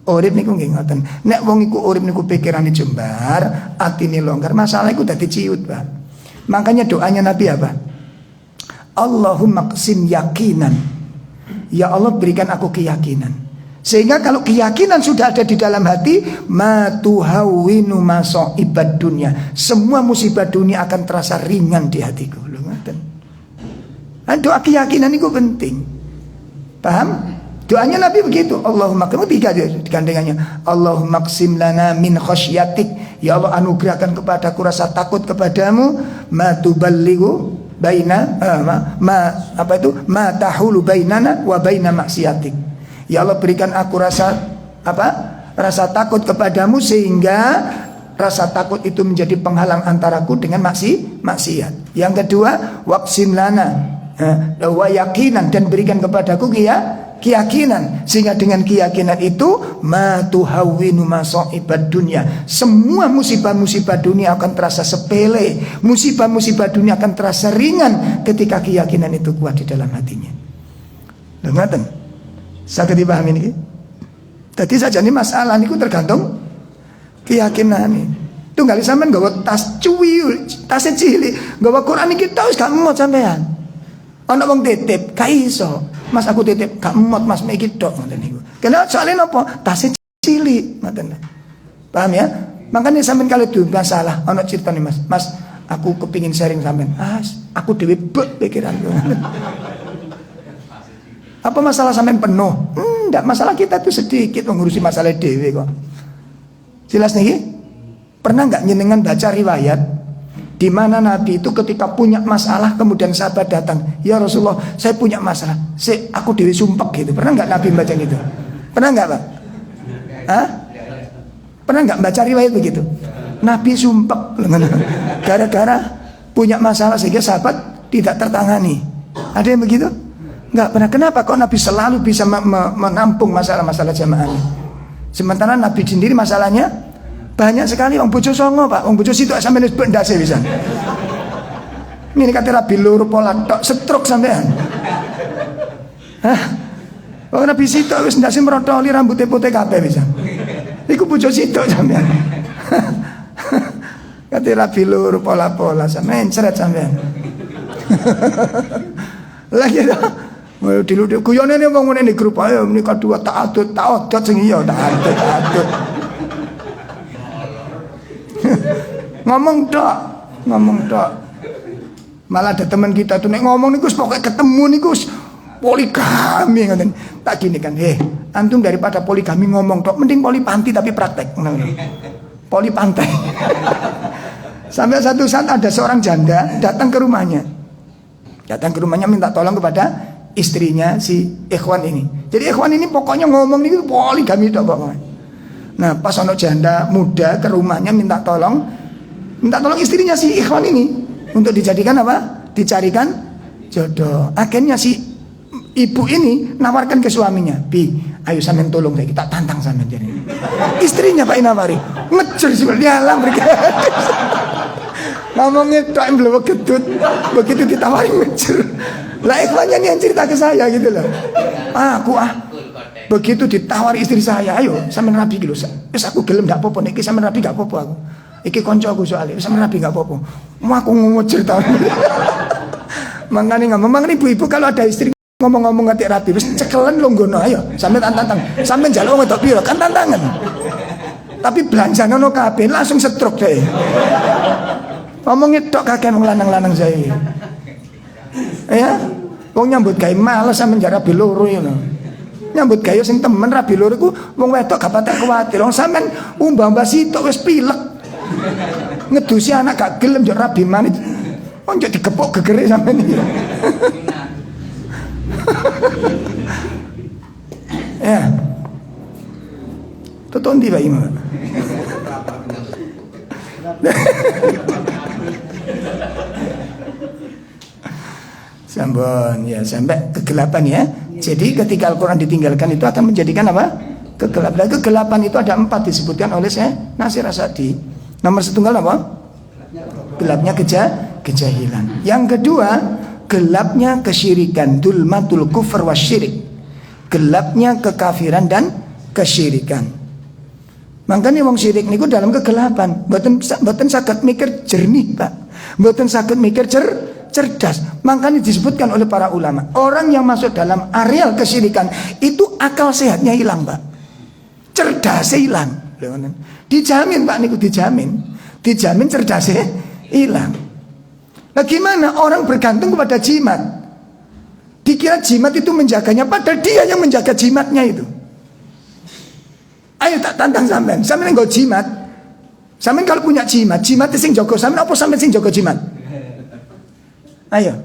Urip niku nggih ngoten. Nek wong iku urip niku pikirane jembar, atine longgar, masalah iku dadi ciut, Pak. Makanya doanya Nabi apa? Allahumma qsim yakinan. Ya Allah berikan aku keyakinan. Sehingga kalau keyakinan sudah ada di dalam hati, ma tuhawwinu masaibad dunya. Semua musibah dunia akan terasa ringan di hatiku. Lho ngoten. Doa keyakinan itu penting. Paham? Doanya Nabi begitu. Allahumma kamu tiga gandengannya. Allahumma qsim lana min khasyatik. Ya Allah anugerahkan kepadaku rasa takut kepadamu. Ma tuballighu baina ma tahulu bainana wa baina maksiatik. Ya Allah berikan aku rasa rasa takut kepadamu sehingga rasa takut itu menjadi penghalang antaraku dengan maksiat. Yang kedua, waqsin lana wa yaqinan, dan berikan kepadaku keyakinan, sehingga dengan keyakinan itu ma tuhawwinu masa'ibad dunya, semua musibah-musibah dunia akan terasa sepele, musibah-musibah dunia akan terasa ringan ketika keyakinan itu kuat di dalam hatinya. Dengarkan, saged dipahami niki. Tadi saja ini masalah niku tergantung keyakinan nih. Tunggal sampean nggawa tas cuwi, tas cilik, nggawa Quran iki tok wis gak muat sampean. Ana wong titip, gak iso. Mas aku titip, gak muat Mas iki tok ngoten niku. Kenapa? Soalnya napa? Tas cilik, ngoten. Paham ya? Makanya sampean kalau itu masalah, ana cerita nih Mas. Mas, aku kepingin sharing sampean. Aku dhewe bek pikiranku. Apa masalah sampean penuh? Enggak, masalah kita tuh sedikit mengurusi masalah dewe kok. Jelas nih? Pernah nggak nyenengan baca riwayat di mana Nabi itu ketika punya masalah kemudian sahabat datang, ya Rasulullah, saya punya masalah, aku dewe sumpek gitu. Pernah nggak Nabi baca gitu? Pernah nggak Pak? Pernah nggak baca riwayat begitu? Nabi sumpek gara-gara punya masalah sehingga sahabat tidak tertangani. Ada yang begitu? Nggak pernah. Kenapa kok Nabi selalu bisa menampung masalah-masalah jamaah? Sementara Nabi sendiri masalahnya banyak sekali. Wong bojo songo Pak, wong bojo situ sampeyan wis ndase bisa. Ini kate rabi loro pola tok stroke sampean. Wong Nabi situ wis ndase merotoli rambutnya putih kabeh bisa. Iku bojo situ sampean. Kate rabi loro pola-pola sampean ceret sampean. Lagi dah. Diluduk guyone ne wong ngene grup ayo menika dua ta'adud sing iya ta'adud. Ngomong tok. Malah ada teman kita tuh nek ngomong niku pokoke ketemu niku poligami ngoten. Tak gini kan, antum daripada poligami ngomong tok mending polipanti tapi praktek. Polipantai. Sampai satu saat ada seorang janda datang ke rumahnya. Minta tolong kepada istrinya si ikhwan ini. Jadi ikhwan ini pokoknya ngomong ini poligami tok pokoknya. Nah, pas ono janda muda ke rumahnya minta tolong istrinya si ikhwan ini untuk dijadikan apa? Dicarikan jodoh. Akhirnya si ibu ini nawarkan ke suaminya, "Bi, ayo sampean tolong saya, kita tantang sampean jadi." Istrinya Pak nawari, ngejer sih dialang bergadis. Ngomongnya tok emblewe gedut, begitu ditawari ngejer. Lah ikhwannya ini yang cerita ke saya gitu loh. Begitu ditawari istri saya, ayo sampean rabi iki lho. Wis aku gelem ndak apa-apa nek iki sampean rabi gak apa-apa aku. Iki kancaku soalnya sampean rabi gak apa-apa. Mau aku ngejer ta. Mangane ibu-ibu kalau ada istri ngomong-ngomong ngetik rabi wis cekelen longgono ayo sampean tantang. Sampean njaluk wedok piro kan tantangan. Tapi belanjane ono kabeh langsung stroke deh. Ngomongnya tok kakek wong lanang-lanang saya. Ya, wong nyambut gawe males sampe rabi loro ya lho. Nyambut gawe sing temen rabi loro iku wong wedok gak patek kuwatir. Wong sampean umbah-umbah sitok wis pilek. Ngedusi anak gak gelem yo rabi manit. Wong yo digepok gegere sampean iki. Ya. Tuton di Pak Imam. Sampun ya sampai kegelapan ya. Jadi ketika Al-Quran ditinggalkan itu akan menjadikan apa? Kegelapan. Kegelapan itu ada 4 disebutkan oleh Syekh Nasir As-Sa'di. Nomor setunggal apa? Gelapnya kejahilan. Yang kedua, gelapnya kesyirikan, dulmatul kufr wasyirik. Gelapnya kekafiran dan kesyirikan. Makanya wong syirik niku dalam kegelapan, mboten saged mikir jernih, Pak. Mboten saged mikir cerdas. Makanya disebutkan oleh para ulama, orang yang masuk dalam areal kesyirikan itu akal sehatnya hilang, Pak. Cerdasnya hilang. Dijamin, Pak, niku dijamin cerdasnya hilang. Nah, gimana orang bergantung kepada jimat? Dikira jimat itu menjaganya, padahal dia yang menjaga jimatnya itu. Ayo tak tantang sampean. Sampean nggo jimat. Sampean kalau punya jimat sing jaga sampean apa sampean sing jaga jimat? Ayo.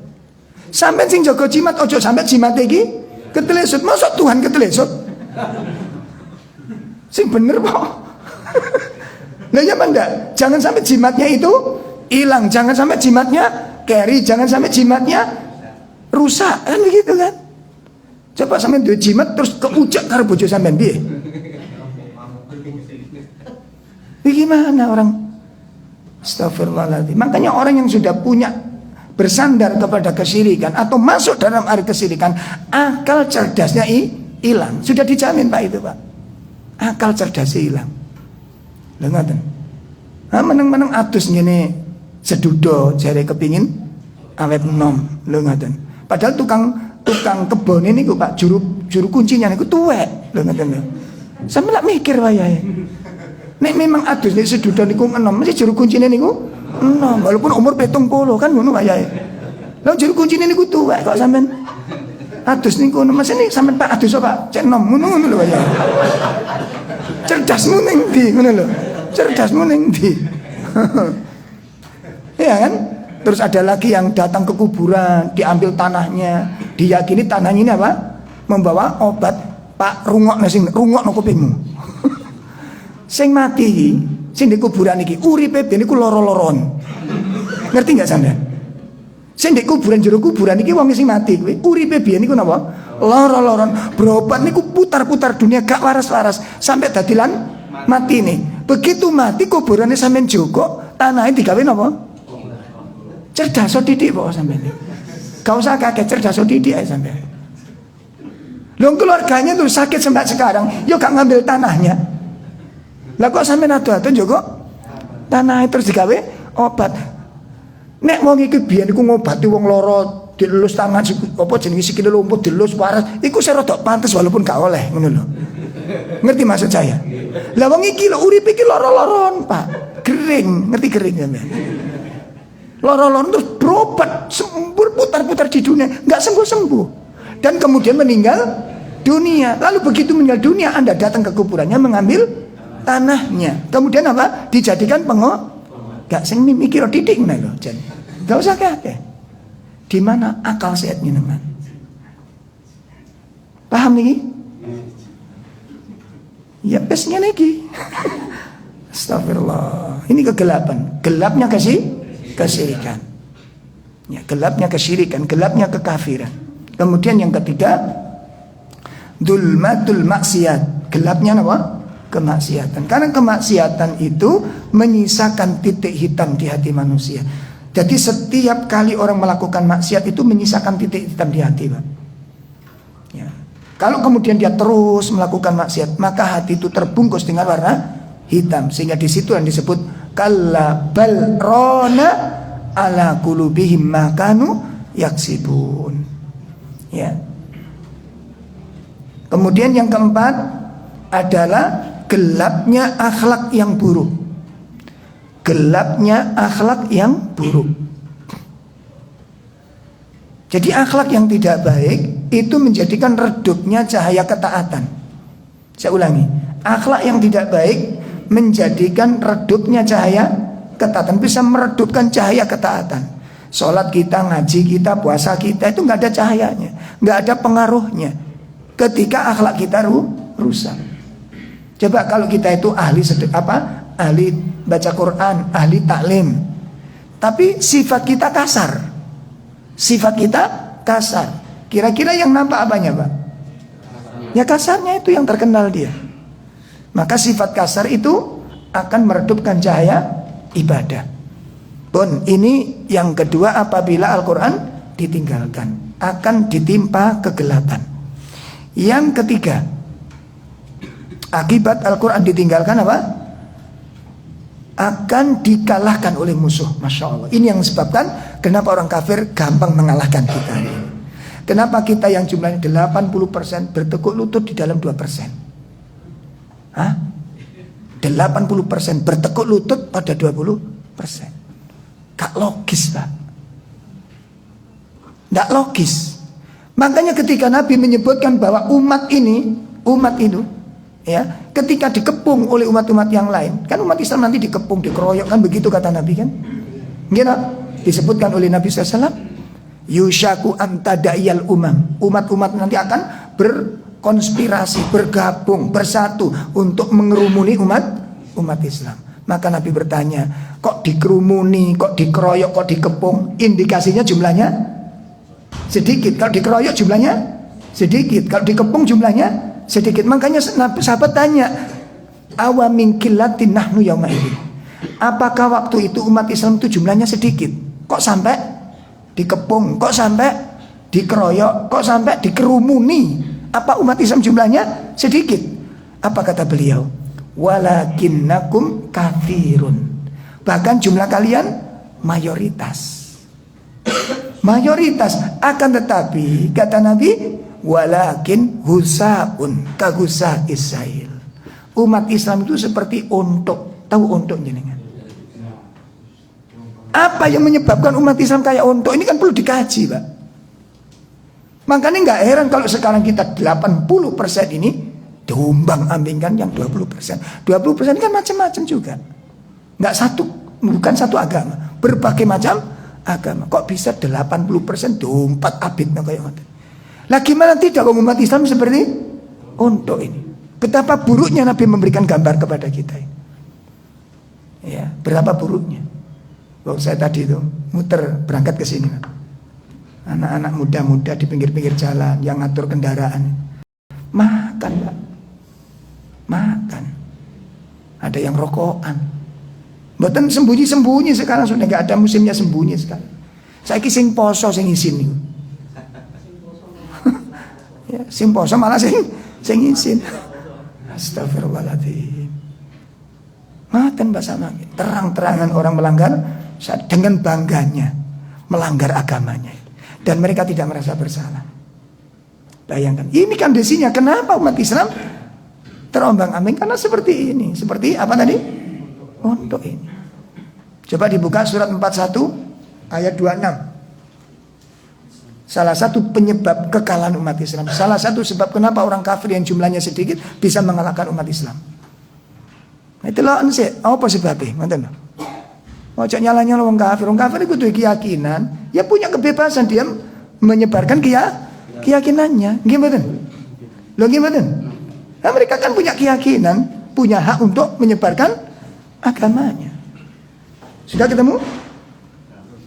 Sampean sing jaga jimat, ojo sampe jimat iki ketelesut. Mosok Tuhan ketelesut? Sing bener kok. Lah ya enggak? Jangan sampai jimatnya itu hilang, jangan sampai jimatnya carry, jangan sampai jimatnya rusak, kan begitu kan? Coba sampean duwe jimat terus keujak karo bojo sampean piye? Gimana orang? Astagfirullahaladzim. Makanya orang yang sudah punya bersandar kepada kesyirikan atau masuk dalam area kesyirikan, akal cerdasnya hilang. Sudah dijamin Pak itu Pak. Akal cerdasnya hilang. Lha ngoten. Ha meneng-meneng atus ngene sedudo jare kepingin awet nom. Lho ngoten. Padahal tukang kebon ini Pak juru kuncinya niku tuwek. Lho ngoten lho. Sampe lak mikir wayahe. Nek memang adus nek sedudo niku enom, mesti juru kuncine niku enom, walaupun umur 70 kan ngono wayahe. Lah juru kuncine niku tuwek kok sampean adus niku mesti nek sampean Pak adus Pak, cek enom ngono lho wayahe. Cerdasmu ning ndi ngono lho. Cerdasmu ning ndi? Ya kan? Terus ada lagi yang datang ke kuburan, diambil tanahnya, diyakini tanahnya ini apa? Membawa obat. Pak rungokno sing rungokno kupingmu. Sing mati, sing di kuburan iki uripe ben iku loro-loron. Ngerti enggak sampean? Sing di kuburan jero kuburan iki wong sing mati kuwi uripe biyen niku napa? Loro-loron. Berobat niku putar-putar dunia gak waras-waras sampai dadilan mati nih. Begitu mati kuburannya sampean joko, tanahnya digawe napa? Cerdas didik kok sampean. Gak usah kaget cerdas didik ae sampean. Lho keluarganya tuh sakit sampai sekarang, yo gak ngambil tanahnya. Lah kok sampean ado-ado njogo tanah terus digawe obat. Nek wong iki biyen iku ngobati wong lara dilelus tangan apa jenenge sikile lumpuh dilelus waras, iku sing rada pantes walaupun gak oleh ngono lho. Ngerti maksud saya? Lah wong iki lho urip iki lara-laron, Pak. Kering, ngerti kering sampean? Lara-laron terus berobat, sembur putar-putar di dunia, enggak sembuh-sembuh. Dan kemudian meninggal dunia. Lalu begitu meninggal dunia Anda datang ke kuburannya mengambil tanahnya, kemudian apa? Dijadikan gak sing mikir didik nih loh, jan. Gak usah kakek. Di mana akal sehatnya teman? Paham nih? Ya pesnya lagi. Astagfirullah. Ini kegelapan, gelapnya kesyirikan. Ya, gelapnya kesyirikan, gelapnya kekafiran. Kemudian yang ketiga, dzulmatul maksiat, gelapnya apa? Kemaksiatan. Karena kemaksiatan itu menyisakan titik hitam di hati manusia. Jadi setiap kali orang melakukan maksiat itu menyisakan titik hitam di hati, Pak. Ya. Kalau kemudian dia terus melakukan maksiat, maka hati itu terbungkus dengan warna hitam. Sehingga di situ yang disebut kalla bal rona ala qulubihim ma kanu yaksibun. Ya. Kemudian yang keempat adalah gelapnya akhlak yang buruk. Gelapnya akhlak yang buruk. Jadi akhlak yang tidak baik itu menjadikan redupnya cahaya ketaatan. Saya ulangi, akhlak yang tidak baik menjadikan redupnya cahaya ketaatan, bisa meredupkan cahaya ketaatan. Sholat kita, ngaji kita, puasa kita itu nggak ada cahayanya, nggak ada pengaruhnya ketika akhlak kita rusak. Coba kalau kita itu ahli ahli baca Quran, ahli taklim, tapi sifat kita kasar. Sifat kita kasar. Kira-kira yang nampak apanya, Pak? Ya kasarnya itu yang terkenal dia. Maka sifat kasar itu akan meredupkan cahaya ibadah. Pun ini yang kedua, apabila Al-Quran ditinggalkan akan ditimpa kegelapan. Yang ketiga, akibat Al-Quran ditinggalkan apa? Akan dikalahkan oleh musuh. Masya Allah. Ini yang sebabkan kenapa orang kafir gampang mengalahkan kita. Kenapa kita yang jumlahnya 80% bertekuk lutut di dalam 2%? Hah? 80% bertekuk lutut pada 20%. Gak logis, Pak. Gak logis. Makanya ketika Nabi menyebutkan bahwa umat itu ya, ketika dikepung oleh umat-umat yang lain, kan umat Islam nanti dikepung, dikeroyok, kan begitu kata Nabi kan? Gila, disebutkan oleh Nabi SAW, yushaku antada'iyal umam, umat-umat nanti akan konspirasi, bergabung, bersatu untuk mengerumuni umat Islam. Maka Nabi bertanya, kok dikerumuni, kok dikeroyok, kok dikepung? Indikasinya jumlahnya sedikit. Kalau dikeroyok jumlahnya sedikit, kalau dikepung jumlahnya sedikit. Makanya sahabat tanya, awamin killatin nahnu yauma idin. Apakah waktu itu umat Islam itu jumlahnya sedikit? Kok sampai dikepung? Kok sampai dikeroyok? Kok sampai dikerumuni? Apa umat Islam jumlahnya sedikit? Apa kata beliau? Walakinnakum kathirun. Bahkan jumlah kalian mayoritas. Mayoritas. Akan tetapi kata Nabi, walakin husaun kagusa isail. Umat Islam itu seperti ontok. Tahu ontok jenengan? Apa yang menyebabkan umat Islam kayak ontok? Ini kan perlu dikaji, Pak. Makanya nggak heran kalau sekarang kita 80% ini diombang-ambingkan yang 20%. 20% kan macam-macam juga. Nggak satu, bukan satu agama. Berbagai macam agama. Kok bisa 80% dompat abid kayak gitu? Lah gimana tidak umat Islam seperti ontok ini? Betapa buruknya Nabi memberikan gambar kepada kita ini. Ya, berapa buruknya. Waktu saya tadi itu muter berangkat ke sini, anak-anak muda-muda di pinggir-pinggir jalan yang ngatur kendaraan, makan, Pak, makan. Ada yang rokokan. Mboten sembunyi-sembunyi sekarang, sudah nggak ada musimnya sembunyi sekarang. Saiki sing poso sing isin. Ya, sing poso malah sing isin. Astagfirullahaladzim. Maten bersama, terang-terangan orang melanggar dengan bangganya melanggar agamanya, dan mereka tidak merasa bersalah. Bayangkan, ini kondisinya. Kenapa umat Islam terombang-ambing? Karena seperti ini. Seperti apa tadi? Untuk ini. Coba dibuka surat 41 ayat 26. Salah satu penyebab kekalahan umat Islam, salah satu sebab kenapa orang kafir yang jumlahnya sedikit bisa mengalahkan umat Islam. Itulah apa sebabnya? Ngoten. Ojo nyala-nyala orang kafir. Orang kafir itu keyakinan, ya punya kebebasan dia menyebarkan keyakinannya. Gimana? Loh gimana? Nah, mereka kan punya keyakinan, punya hak untuk menyebarkan agamanya. Sudah ketemu?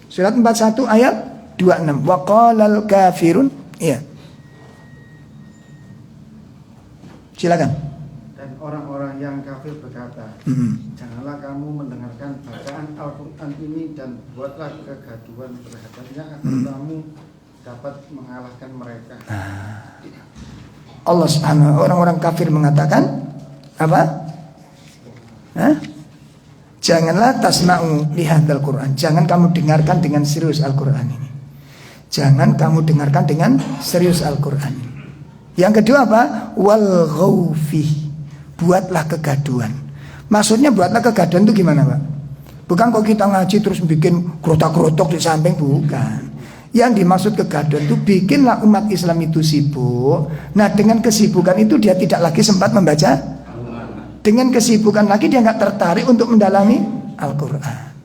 Surat 41 ayat 26. Wa qalal kafirun. Iya. Silakan. Dan orang-orang yang kafir berkata, janganlah kamu mendengarkan bacaan Al-Quran ini dan buatlah kegaduhan terhadapnya agar kamu dapat mengalahkan mereka. Allah Subhanahu, orang-orang kafir mengatakan apa? Janganlah tasma'u lihadzal Quran. Jangan kamu dengarkan dengan serius Al-Quran ini. Jangan kamu dengarkan dengan serius Al-Quran ini. Yang kedua apa? Wal ghaufi. Buatlah kegaduhan. Maksudnya buatlah kegaduhan itu gimana, Pak? Bukan kok kita ngaji terus bikin kerotak-kerotok di samping, bukan. Yang dimaksud kegaduhan itu bikinlah umat Islam itu sibuk. Nah, dengan kesibukan itu dia tidak lagi sempat membaca. Dengan kesibukan lagi dia nggak tertarik untuk mendalami Al-Quran.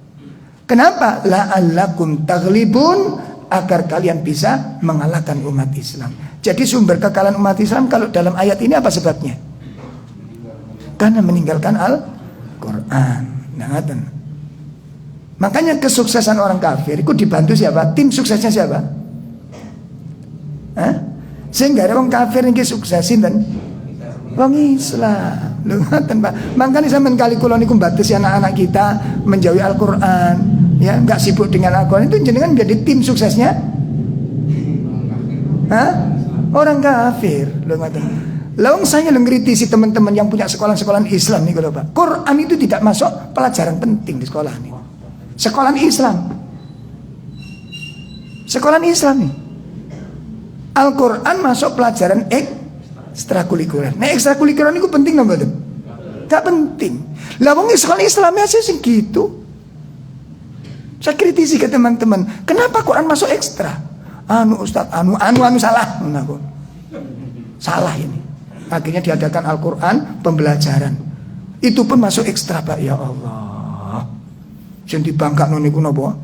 Kenapa? La'allakum taghlibun, agar kalian bisa mengalahkan umat Islam. Jadi sumber kekalahan umat Islam kalau dalam ayat ini apa sebabnya? Karena meninggalkan Al-Quran. Makanya kesuksesan orang kafir itu dibantu siapa? Tim suksesnya siapa? Sehingga ada orang kafir yang suksesin dan orang Islam. Makanya zaman kali kula niku batasi anak-anak kita menjauhi Al-Quran, ya, nggak sibuk dengan Al-Quran, itu jenengan menjadi tim suksesnya orang kafir. Lawang saya ngkritisi teman-teman yang punya sekolah-sekolah Islam nih kalau Pak. Quran itu tidak masuk pelajaran penting di sekolah nih. Sekolah Islam. Sekolah Islam nih. Al-Quran masuk pelajaran ekstrakurikuler. Nah, ekstrakurikuler itu penting nggak betul? Gak penting. Lawang sekolah Islam aja sih gitu. Saya kritisi ke teman-teman. Kenapa Quran masuk ekstra? Ustaz, salah. Salah ini. Akhirnya diadakan Al-Quran pembelajaran. Itu pun masuk ekstra, Pak. Ya Allah. Sing dibangkakno niku napa?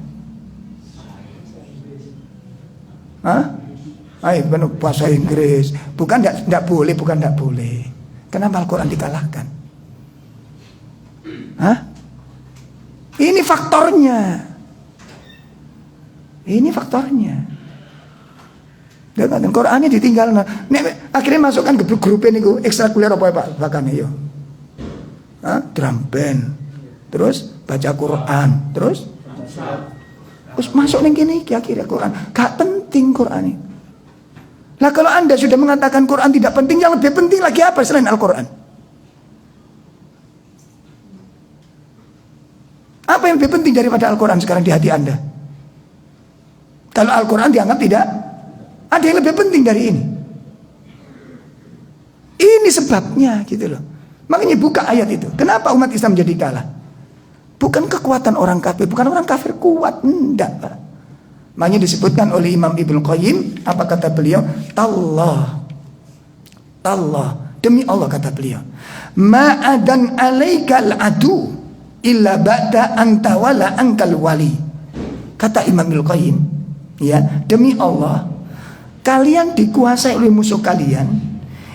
Ayo bahasa Inggris. Bukan tidak boleh, bukan tidak boleh. Kenapa Al-Quran dikalahkan? Hah? Ini faktornya. Ini faktornya. Dan Qurannya ditinggal. Akhirnya masukkan ke grup ini ekstrakurikuler apa ya Pak? Bahkan yo. Drum band. Terus baca Quran. Terus masuk ning kene iki akhirnya Quran. Gak penting Quran ini. Lah kalau Anda sudah mengatakan Quran tidak penting, yang lebih penting lagi apa selain Al-Quran? Apa yang lebih penting daripada Al-Quran sekarang di hati Anda? Kalau Al-Quran dianggap tidak, ada yang lebih penting dari ini. Ini sebabnya gitu loh. Makanya buka ayat itu. Kenapa umat Islam jadi kalah? Bukan kekuatan orang kafir, bukan orang kafir kuat, enggak Pak. Makanya disebutkan oleh Imam Ibnu Qayyim, apa kata beliau? Tallah, demi Allah kata beliau, ma'adan alaikal adu illa ba'da anta wala ankal wali. Kata Imam Ibnu Qayyim, ya, demi Allah, kalian dikuasai oleh musuh kalian,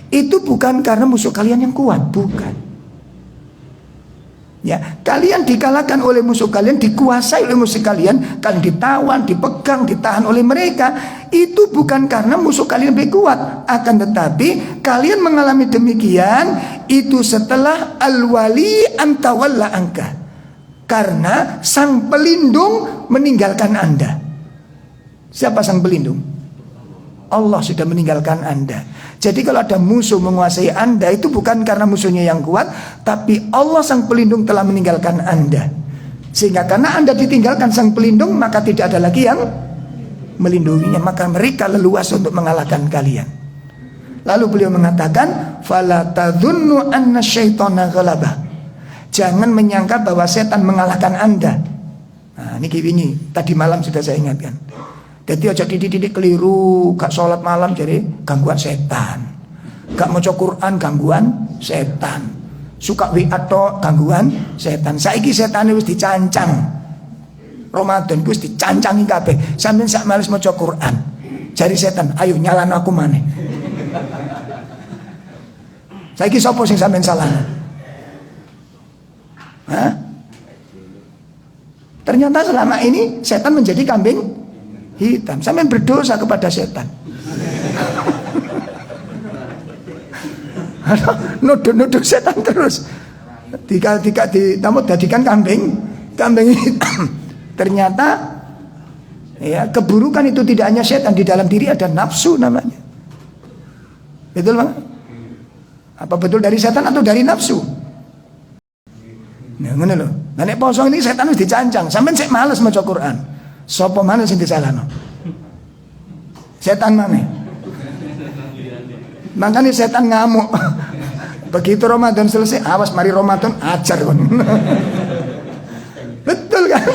itu bukan karena musuh kalian yang kuat, bukan. Ya, kalian dikalahkan oleh musuh kalian, dikuasai oleh musuh kalian, kalian ditawan, dipegang, ditahan oleh mereka. Itu bukan karena musuh kalian lebih kuat, akan tetapi kalian mengalami demikian itu setelah al-wali antawalla angka, karena sang pelindung meninggalkan Anda. Siapa sang pelindung? Allah sudah meninggalkan Anda. Jadi kalau ada musuh menguasai Anda, itu bukan karena musuhnya yang kuat, tapi Allah sang pelindung telah meninggalkan Anda. Sehingga karena Anda ditinggalkan sang pelindung, maka tidak ada lagi yang melindunginya, maka mereka leluasa untuk mengalahkan kalian. Lalu beliau mengatakan, fala tadhunnu anna syaitana ghalaba. Jangan menyangka bahwa setan mengalahkan Anda. Nah, ini tadi malam sudah saya ingatkan. Jadi aja dididik keliru, gak sholat malam jadi gangguan setan, gak maca Quran gangguan setan, suka WA tok gangguan setan. Saiki setan wis dicancang. Ramadan wis dicancangi kabeh. Sampeyan sak males maca Quran. Jari setan, ayo nyalano aku maneh. Saiki sapa sing sampeyan salahno? Hah? Ternyata selama ini setan menjadi kambing hitam. Sampai berdosa kepada setan. Nuduh setan terus. Jadikan kambing hitam. Ternyata ya, keburukan itu tidak hanya setan, di dalam diri ada nafsu namanya. Betul Bang? Apa betul dari setan atau dari nafsu? Nah, ngono lho. Nah nek poso ini setan wis dicancang, sampean sik males maca Quran. Sopo mana sing disalahno? Setan mana? Makanya setan ngamuk. Begitu Ramadan selesai, awas mari Ramadan ajar kon. Betul kan?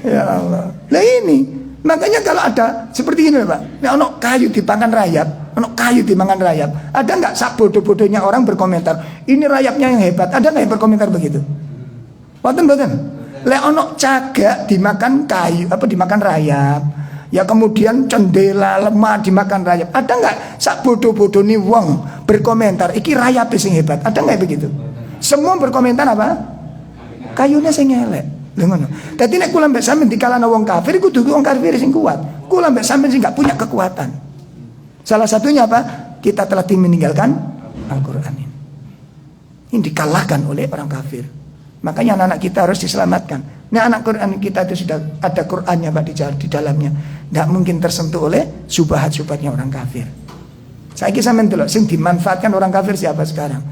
Ya Allah. Lah ini, makanya kalau ada seperti ini Pak, nek ono kayu dipangan rayap, ada nggak sak bodoh-bodohnya orang berkomentar, ini rayapnya yang hebat, ada nggak yang berkomentar begitu? Boten. Lek ono cagak dimakan kayu, dimakan rayap, ya kemudian cendela lemah dimakan rayap, ada nggak sak bodoh-bodoh nih wong berkomentar iki rayap sing hebat, ada nggak begitu? Semua berkomentar apa? Kayunya sing elek. Lha ngono. Dadi nek kula mbek sampean dikalahno wong kafir, kudu wong kafir sing kuat. Kula mbek sampean sing gak punya kekuatan. Salah satunya apa? Kita telah meninggalkan Al-Qur'an ini. Ini dikalahkan oleh orang kafir. Makanya anak-anak kita harus diselamatkan. Nah, anak Quran kita itu sudah ada Qurannya Pak di dalamnya. Tidak mungkin tersentuh oleh syubhat-syubhatnya orang kafir. Saya kisah mendelok sing dimanfaatkan orang kafir siapa sekarang?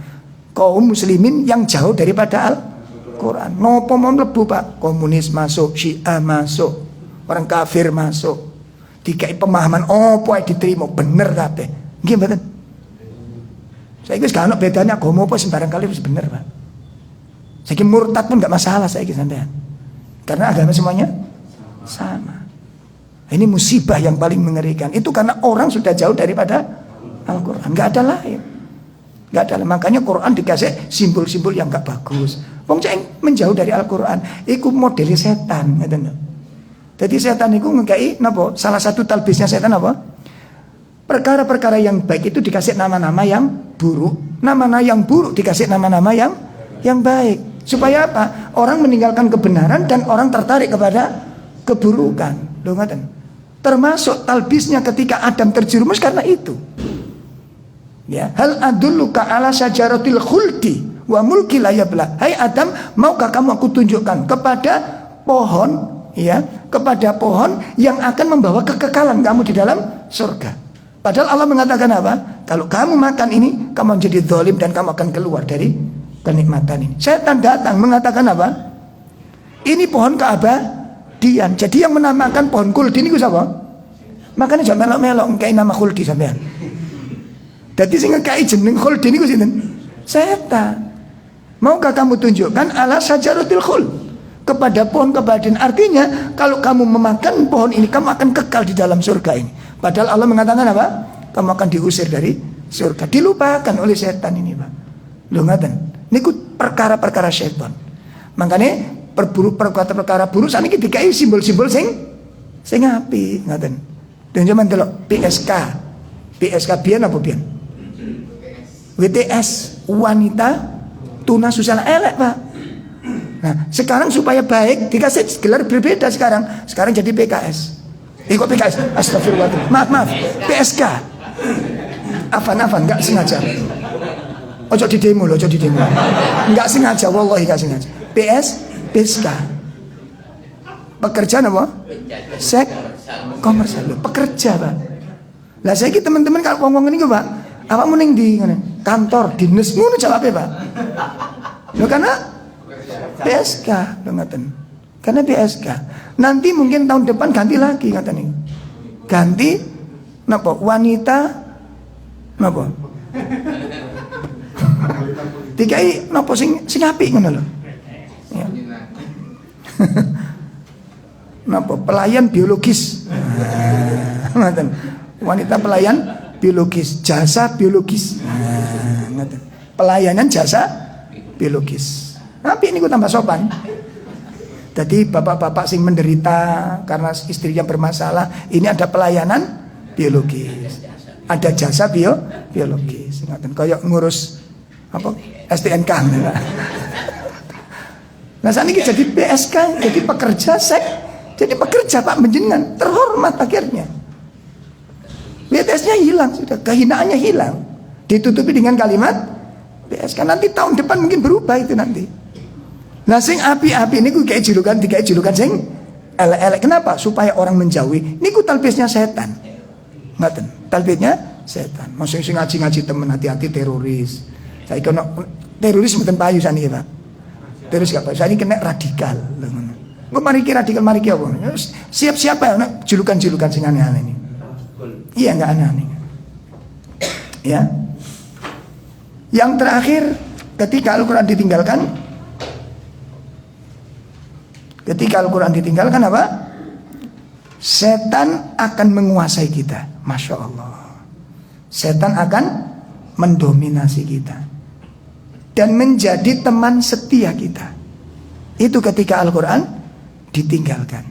Kaum muslimin yang jauh daripada Al-Quran. Nopo mau mlebu Pak? Komunis masuk, Syiah masuk, orang kafir masuk. Dikai pemahaman opo ae diterima bener kabeh. Nggih mboten? Saiki wis gak ono bedane agama apa sembarang kali wis bener Pak. Saiki murtad pun gak masalah saiki sampean. Karena agama semuanya sama. Ini musibah yang paling mengerikan. Itu karena orang sudah jauh daripada Al-Quran. Gak ada lain. Gak ada lain. Makanya Quran dikasih simbol-simbol yang gak bagus. Wong cek menjauh dari Al-Quran. Iku modeli setan. Jadi setan itu ngekai napa? Salah satu talbisnya setan apa? perkara-perkara yang baik itu dikasih nama-nama yang buruk, nama-nama yang buruk dikasih nama-nama yang baik. Supaya apa? Orang meninggalkan kebenaran dan orang tertarik kepada keburukan. Loh, ngaten. Termasuk talbisnya ketika Adam terjerumus karena itu. Ya, hal adulluka ala syajaratil khuldi wa mulki la yabla. Hai Adam, maukah kamu aku tunjukkan kepada pohon, ya, kepada pohon yang akan membawa kekekalan kamu di dalam surga. Padahal Allah mengatakan apa? Kalau kamu makan ini, kamu menjadi zalim dan kamu akan keluar dari kenikmatan ini. Setan datang mengatakan apa? Ini pohon keabadian. Jadi yang menamakan pohon khuldi ini siapa? Makanya jangan melok-melok kayak nama khuldi sampean. Jadi sing ngekei jeneng khuldi niku sinten? Setan. Maukah kamu tunjukkan ala syajaratil khuld, kepada pohon keabadian? Artinya kalau kamu memakan pohon ini kamu akan kekal di dalam surga ini. Padahal Allah mengatakan apa? Kamu akan diusir dari surga. Dilupakan oleh setan ini, Pak. Lho ngaten. Niku perkara-perkara setan. Makanya perkara-perkara buruk saniki dikai simbol-simbol sing apik, ngaten. Dan zaman delok PSK. PSK biyen apa biyen? WTS, wanita tunasusila, elek, Pak. Nah, sekarang supaya baik dikasih gelar berbeda sekarang. Sekarang jadi PKS. Kok PKS? Astagfirullahaladzim. Maaf. PSK. Afan, enggak sengaja. Ojo di demo. Enggak sengaja, wallahi enggak sengaja. PSK. Pekerjaan apa? Komersial. Pekerja, Pak. Lah saiki teman-teman kalau ngomong ini Pak, apa mending di kantor, dinas ngono jawabe, Pak. Lho karena PSK, lho ngaten. Karena PSK. Nanti mungkin tahun depan ganti lagi ngaten niku. Ganti napa? Wanita napa? Dikai napa sing apik ngono lho. Ya. Napa? Pelayan biologis. Ngaten. Wanita pelayan biologis, jasa biologis. Pelayanan jasa biologis. Tapi ini gue tambah sopan. Jadi bapak-bapak sing menderita karena istrinya bermasalah, ini ada pelayanan biologis, ada jasa biologis. Kayak ngurus apa STNK. Nah saat ini jadi PSK, jadi pekerja seks, jadi pekerja Pak menjenengan terhormat akhirnya. BTS-nya hilang sudah, kehinaannya hilang, ditutupi dengan kalimat PSK. Nanti tahun depan mungkin berubah itu nanti. Nah sing api-api ini gue kayak julukan sing elek-elek. Kenapa? Supaya orang menjauhi. Ini gue talbisnya setan. Ngaten, talbisnya setan. Maksudnya sing ngaji-ngaji temen, hati-hati teroris. Saya kono teroris mboten payu sani Pak. Teroris gak payu. Saya ini kena radikal. Gue mari ki radikal, mari ki apa? Siap-siap ya julukan-julukan sing aneh-aneh ini. Iya nggak aneh. Ya. Yang terakhir, ketika Al-Quran ditinggalkan apa? Setan akan menguasai kita. Masya Allah. Setan akan mendominasi kita dan menjadi teman setia kita. Itu ketika Al-Quran ditinggalkan.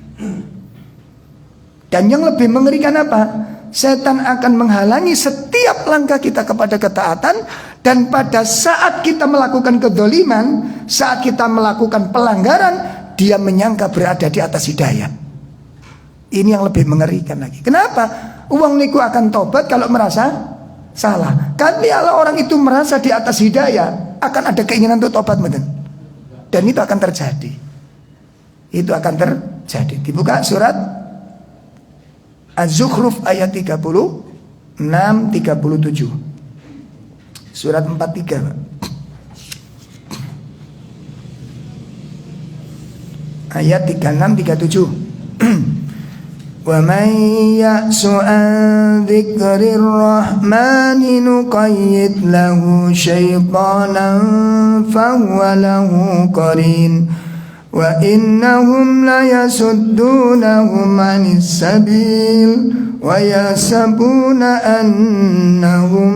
Dan yang lebih mengerikan apa? Setan akan menghalangi setiap langkah kita kepada ketaatan. Dan pada saat kita melakukan kedzaliman, saat kita melakukan pelanggaran, dia menyangka berada di atas hidayah. Ini yang lebih mengerikan lagi. Kenapa? Uang niku akan tobat kalau merasa salah. Kalau orang itu merasa di atas hidayah, akan ada keinginan untuk tobat, betul. Dan itu akan terjadi. Itu akan terjadi. Dibuka surat Az-Zukhruf ayat 36-37. Surat 43. Ayat 36-37. Wa man ya'su an dzikrir rahmani nuqayyid lahu syaitanan fahuwa lahu qarin. Wa innahum la yasuddunahum 'anis sabil wa yasabuna annahum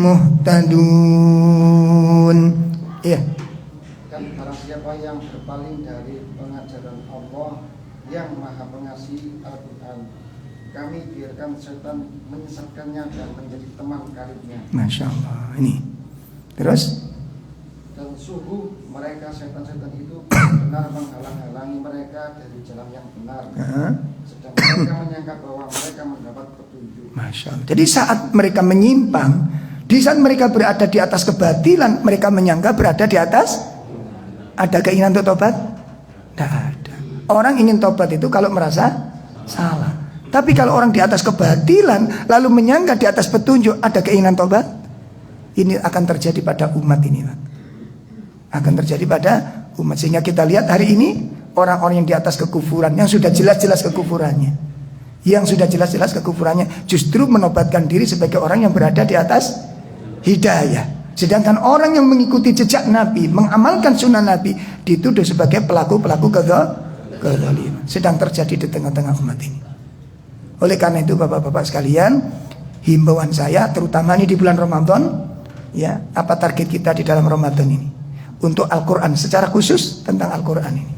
muhtadun. Iya. Dan barang siapa yang berpaling dari pengajaran Allah yang Maha Pengasih Al-Quran kami biarkan setan menyesatkannya dan menjadi teman karibnya. Masya Allah. Ini terus, Dan sungguh mereka setan-setan itu benar menghalang-halangi mereka dari jalan yang benar. Sedang mereka menyangka bahwa mereka mendapat petunjuk. Masya Allah. Jadi saat mereka menyimpang, di saat mereka berada di atas kebatilan, mereka menyangka berada di atas. Ada keinginan untuk tobat? Tidak ada. Orang ingin tobat itu kalau merasa salah. Tapi kalau orang di atas kebatilan lalu menyangka di atas petunjuk, ada keinginan tobat? Ini akan terjadi pada umat ini, Pak. Akan terjadi pada umat. Sehingga kita lihat hari ini orang-orang yang di atas kekufuran, yang sudah jelas-jelas kekufurannya, justru menobatkan diri sebagai orang yang berada di atas hidayah. Sedangkan orang yang mengikuti jejak Nabi, mengamalkan sunnah Nabi, dituduh sebagai pelaku-pelaku kezaliman. Sedang terjadi di tengah-tengah umat ini. Oleh karena itu bapak-bapak sekalian, himbauan saya terutama ini di bulan Ramadan, ya, apa target kita di dalam Ramadan ini? Untuk Al-Quran, secara khusus tentang Al-Quran ini.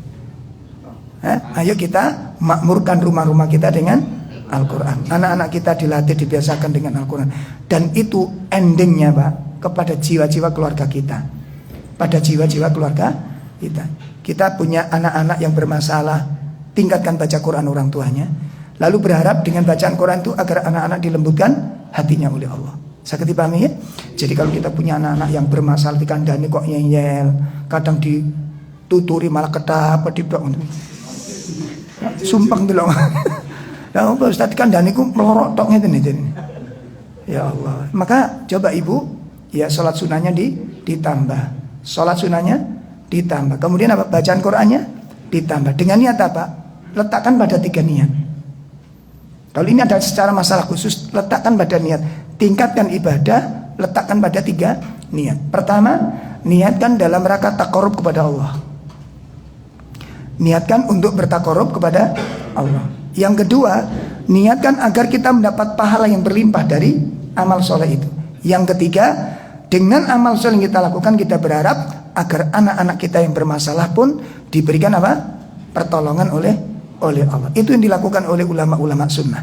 Ayo kita makmurkan rumah-rumah kita dengan Al-Quran. Anak-anak kita dilatih, dibiasakan dengan Al-Quran. Dan itu endingnya, Pak, kepada jiwa-jiwa keluarga kita. Pada jiwa-jiwa keluarga kita. Kita punya anak-anak yang bermasalah, tingkatkan baca Quran orang tuanya. Lalu berharap dengan bacaan Quran itu agar anak-anak dilembutkan hatinya oleh Allah. Saya dipahami ya? Jadi kalau kita punya anak-anak yang bermasalah, dikandani kok ngeyel, kadang dituturi malah ketap, sumpang dulu. Ya Allah, Ustaz kandani ku melorot tok ngeten iki. Ya Allah. Maka coba ibu, ya salat sunahnya ditambah. Salat sunahnya ditambah. Kemudian apa? Bacaan Qur'annya ditambah. Dengan niat apa? Letakkan pada 3 niat. Kalau ini ada secara masalah khusus, letakkan pada niat. Tingkatkan ibadah, letakkan pada 3 niat. Pertama, niatkan dalam rangka takarub kepada Allah. Niatkan untuk bertakarub kepada Allah. Yang kedua, niatkan agar kita mendapat pahala yang berlimpah dari amal soleh itu. Yang ketiga, dengan amal soleh yang kita lakukan, kita berharap agar anak-anak kita yang bermasalah pun diberikan apa? Pertolongan oleh Allah. Itu yang dilakukan oleh ulama-ulama sunnah.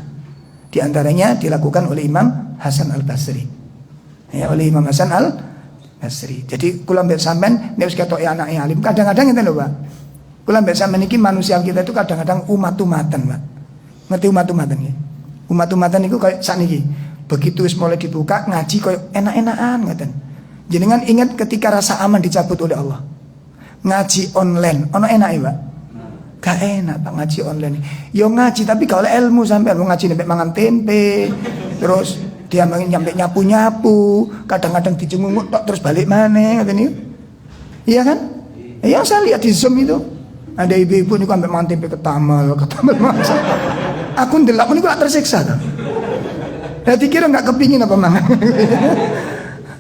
Di antaranya dilakukan oleh Imam Hasan Al-Basri. Ya, oleh Imam Hasan Al-Basri. Jadi kula mbek sampean nek wis ketok anak yang alim, kadang-kadang ngene lho, Pak. Kula mbek sampean iki manusia kita itu kadang-kadang umat-umatan, Pak. Ngerti umat-umatan nggih? Umat-umatan niku koyo sakniki. Begitu wis mulai dibuka ngaji koyo enak-enakan ngoten. Jenengan ingat ketika rasa aman dicabut oleh Allah. Ngaji online, ono enake, Pak? Gak enak Pak ngaji online. Yo ngaji tapi kalau ilmu sampai mau ngaji sampai mangan tempe, terus dia nyampe nyapu-nyapu, kadang-kadang dicengungut terus balik mana katanya. Iya kan? Yang saya lihat di Zoom itu ada ibu-ibu nih sampai mangan tempe ketamal masak. Aku ndelok niku gak tersiksa tuh. Lah dikira enggak kepingin apa mangan.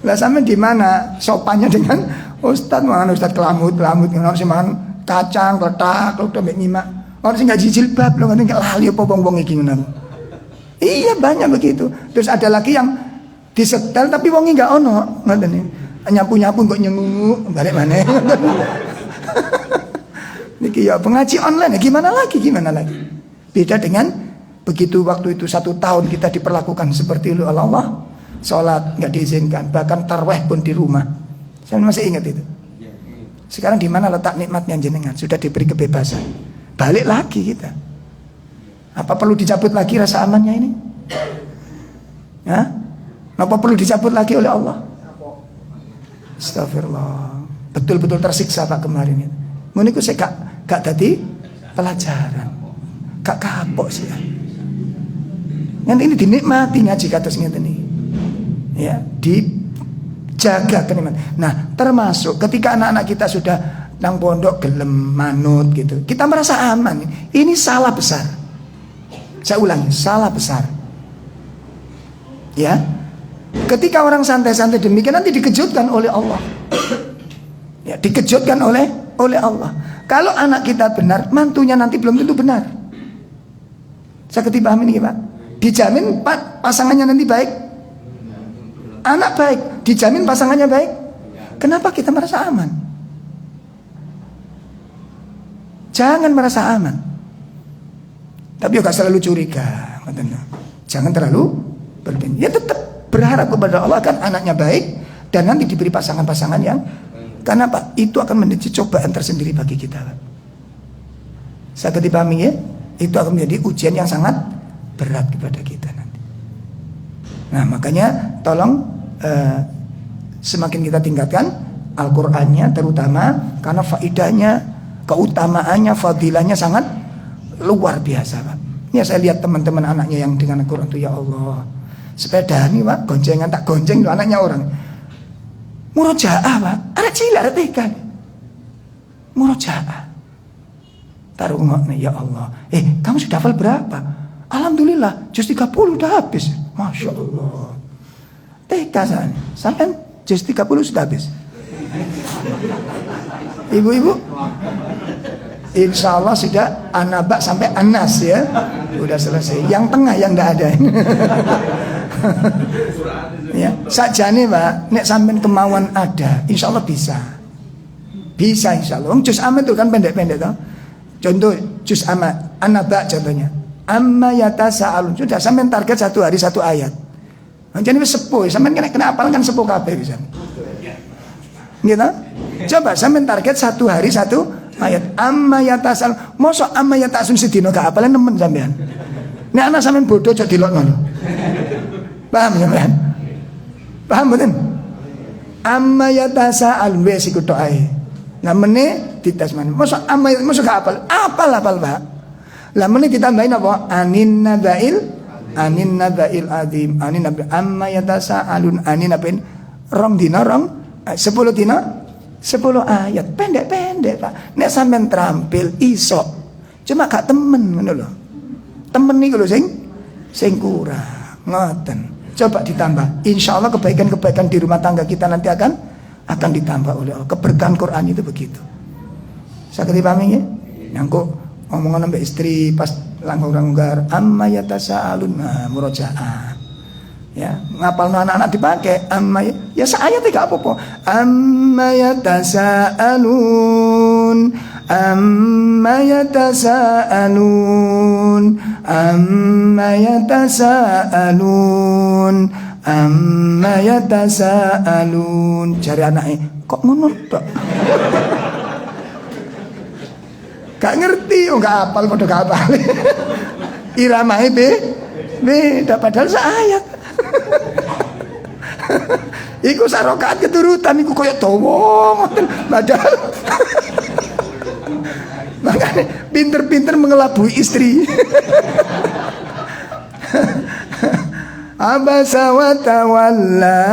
Lah sampe di mana sopannya dengan Ustaz mangan Ustaz kelamut-kelamut ngono sing mangan kacang, kletak, udah nyimak. Orang sih ngaji jilbab, lo nggak lali apa bong iki ngono. Iya banyak begitu. Terus ada lagi yang disetel tapi wongi nggak ono, ngoten nih. Nyapu-nyapu kok nyengungu, balik mana? Niki ya pengaji online, gimana lagi? Beda dengan begitu waktu itu 1 tahun kita diperlakukan seperti itu oleh Allah. Sholat nggak diizinkan, bahkan tarweh pun di rumah. Saya masih ingat itu. Sekarang di mana letak nikmatnya jenengan? Sudah diberi kebebasan. Balik lagi kita. Apa perlu dicabut lagi rasa amannya ini? Ya? Apa perlu dicabut lagi oleh Allah? Astagfirullah. Betul-betul tersiksa Pak kemarin itu. Meniku saya gak tadi pelajaran. Gak kapok sih. Nanti ini dinikmati ngaji kados ngeten iki. Ya, jaga kenikmatan. Nah, termasuk ketika anak-anak kita sudah nang pondok gelem manut gitu, kita merasa aman. Ini salah besar. Saya ulangi, salah besar. Ya, ketika orang santai-santai demikian nanti dikejutkan oleh Allah. Ya, dikejutkan oleh Allah. Kalau anak kita benar, mantunya nanti belum tentu benar. Saya ketibah ini Pak. Dijamin Pak pasangannya nanti baik. Anak baik, dijamin pasangannya baik. Kenapa kita merasa aman? Jangan merasa aman. Tapi juga selalu curiga. Jangan terlalu berlebihan. Ya tetap berharap kepada Allah kan anaknya baik dan nanti diberi pasangan-pasangan yang, karena apa? Itu akan menjadi cobaan tersendiri bagi kita. Saya dipahami ya? Itu akan menjadi ujian yang sangat berat kepada kita nanti. Nah makanya tolong semakin kita tingkatkan Al-Qur'annya terutama, karena faidahnya, keutamaannya, fadilahnya sangat luar biasa Pak. Ya saya lihat teman-teman anaknya yang dengan Al-Quran itu, ya Allah, sepeda nih Pak, goncengan tak gonceng itu anaknya orang. Murojaah Pak, anak cilik ada TK. Murojaah. Taruh nih, ya Allah. Kamu sudah hafal berapa? Alhamdulillah, juz 30 udah habis. Masya Allah. TK sana, sampai juz 30 sudah habis. Ibu-ibu, insya Allah sudah An-Naba sampai An-Nas ya, udah selesai. Yang tengah yang tidak ada. Ya, sajane Pak, nek sampean kemauan ada, insya Allah bisa. Bisa insya Allah. Juz amma itu kan pendek-pendek toh. Contoh juz amma, An-Naba contohnya. Amma yatasaalun. Sudah sampean target 1 hari 1 ayat. Jadi wis sepuh, sampean kena hafal kan sepuh kabeh bisa. Gitu? Coba sampean target 1 hari 1 ayat. Amma yatasal, mosok amma yatasun sedina gak apalen nemen sampean. Nek anak sampean bodoh aja dilokno lho. Paham sampean? Paham mboten? Amma yatasal wis iku tok ae. Namene dites man. Mosok amma mosok gak apal. Apal Pak. Lah meneh ditambahin apa? Anin nabail azim. Anin nabail amma yatasaalun anin nabail rong dina 10 dina 10 ayat, pendek-pendek Pak. Nek sampean terampil iso. Cuma gak temen ngono lho. Temen niku lho sing kurang. Ngoten. Coba ditambah. Insyaallah kebaikan-kebaikan di rumah tangga kita nanti akan ditambah oleh Allah. Keberkahan Quran itu begitu. Sakit dipahami ya? Nyangkuk omongan sampai istri pas langgar amma yatasaalun, murojaah. Ya, ngapal anak-anak dipakai amma ya seayat tidak apa-apa. Amma yatasaalun amma yatasaalun amma yatasaalun amma yatasaalun. Cari anaknya kok ngono tok. Gak ngerti, gak hafal, padha gak hafal. Iramae beda padahal seayat. Iku sarokaat keturutan iku koyo dawa ngoten padahal. Makanya pinter-pinter mengelabui istri. Abasa wa tawalla,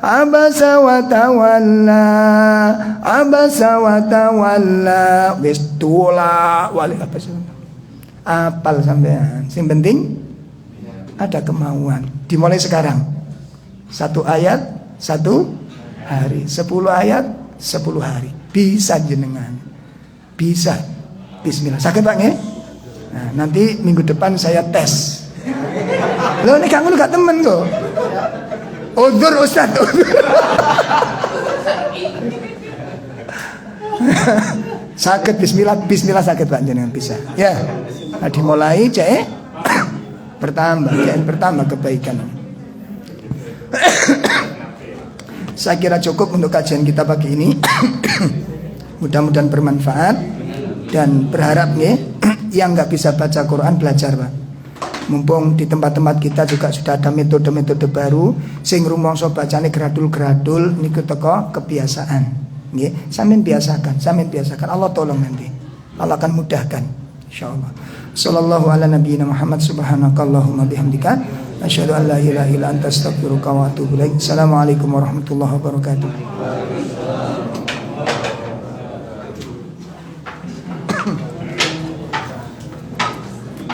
abasa wa tawalla, abasa wa tawalla. Wis tulah wali apa sih? Apal sampean. Sing penting ada kemauan. Dimulai sekarang. 1 ayat 1 hari, 10 ayat 10 hari. Bisa jenengan. Bisa. Bismillah. Sakit Pak nggih? Nah, nanti minggu depan saya tes. Loh ini kamu gak temen kok. Udzur Ustaz. Sakit bismillah sakit Pak jenengan bisa. Ya. Nah, dimulai cek bertambah kebaikan. Saya kira cukup untuk kajian kita pagi ini. Mudah-mudahan bermanfaat dan berharap nih yang nggak bisa baca Quran belajar Pak. Mumpung di tempat-tempat kita juga sudah ada metode-metode baru sing rumangsa bacane gradul-gradul niku teko kebiasaan. Nggih, sampeyan biasakan. Allah tolong nanti. Allah akan mudahkan insyaallah. Sallallahu ala nabiyyina Muhammad subhanakallahumma bihamdika asyhadu an la ilaha illa anta astaghfiruka wa atubu ilaik. Assalamualaikum warahmatullahi wabarakatuh.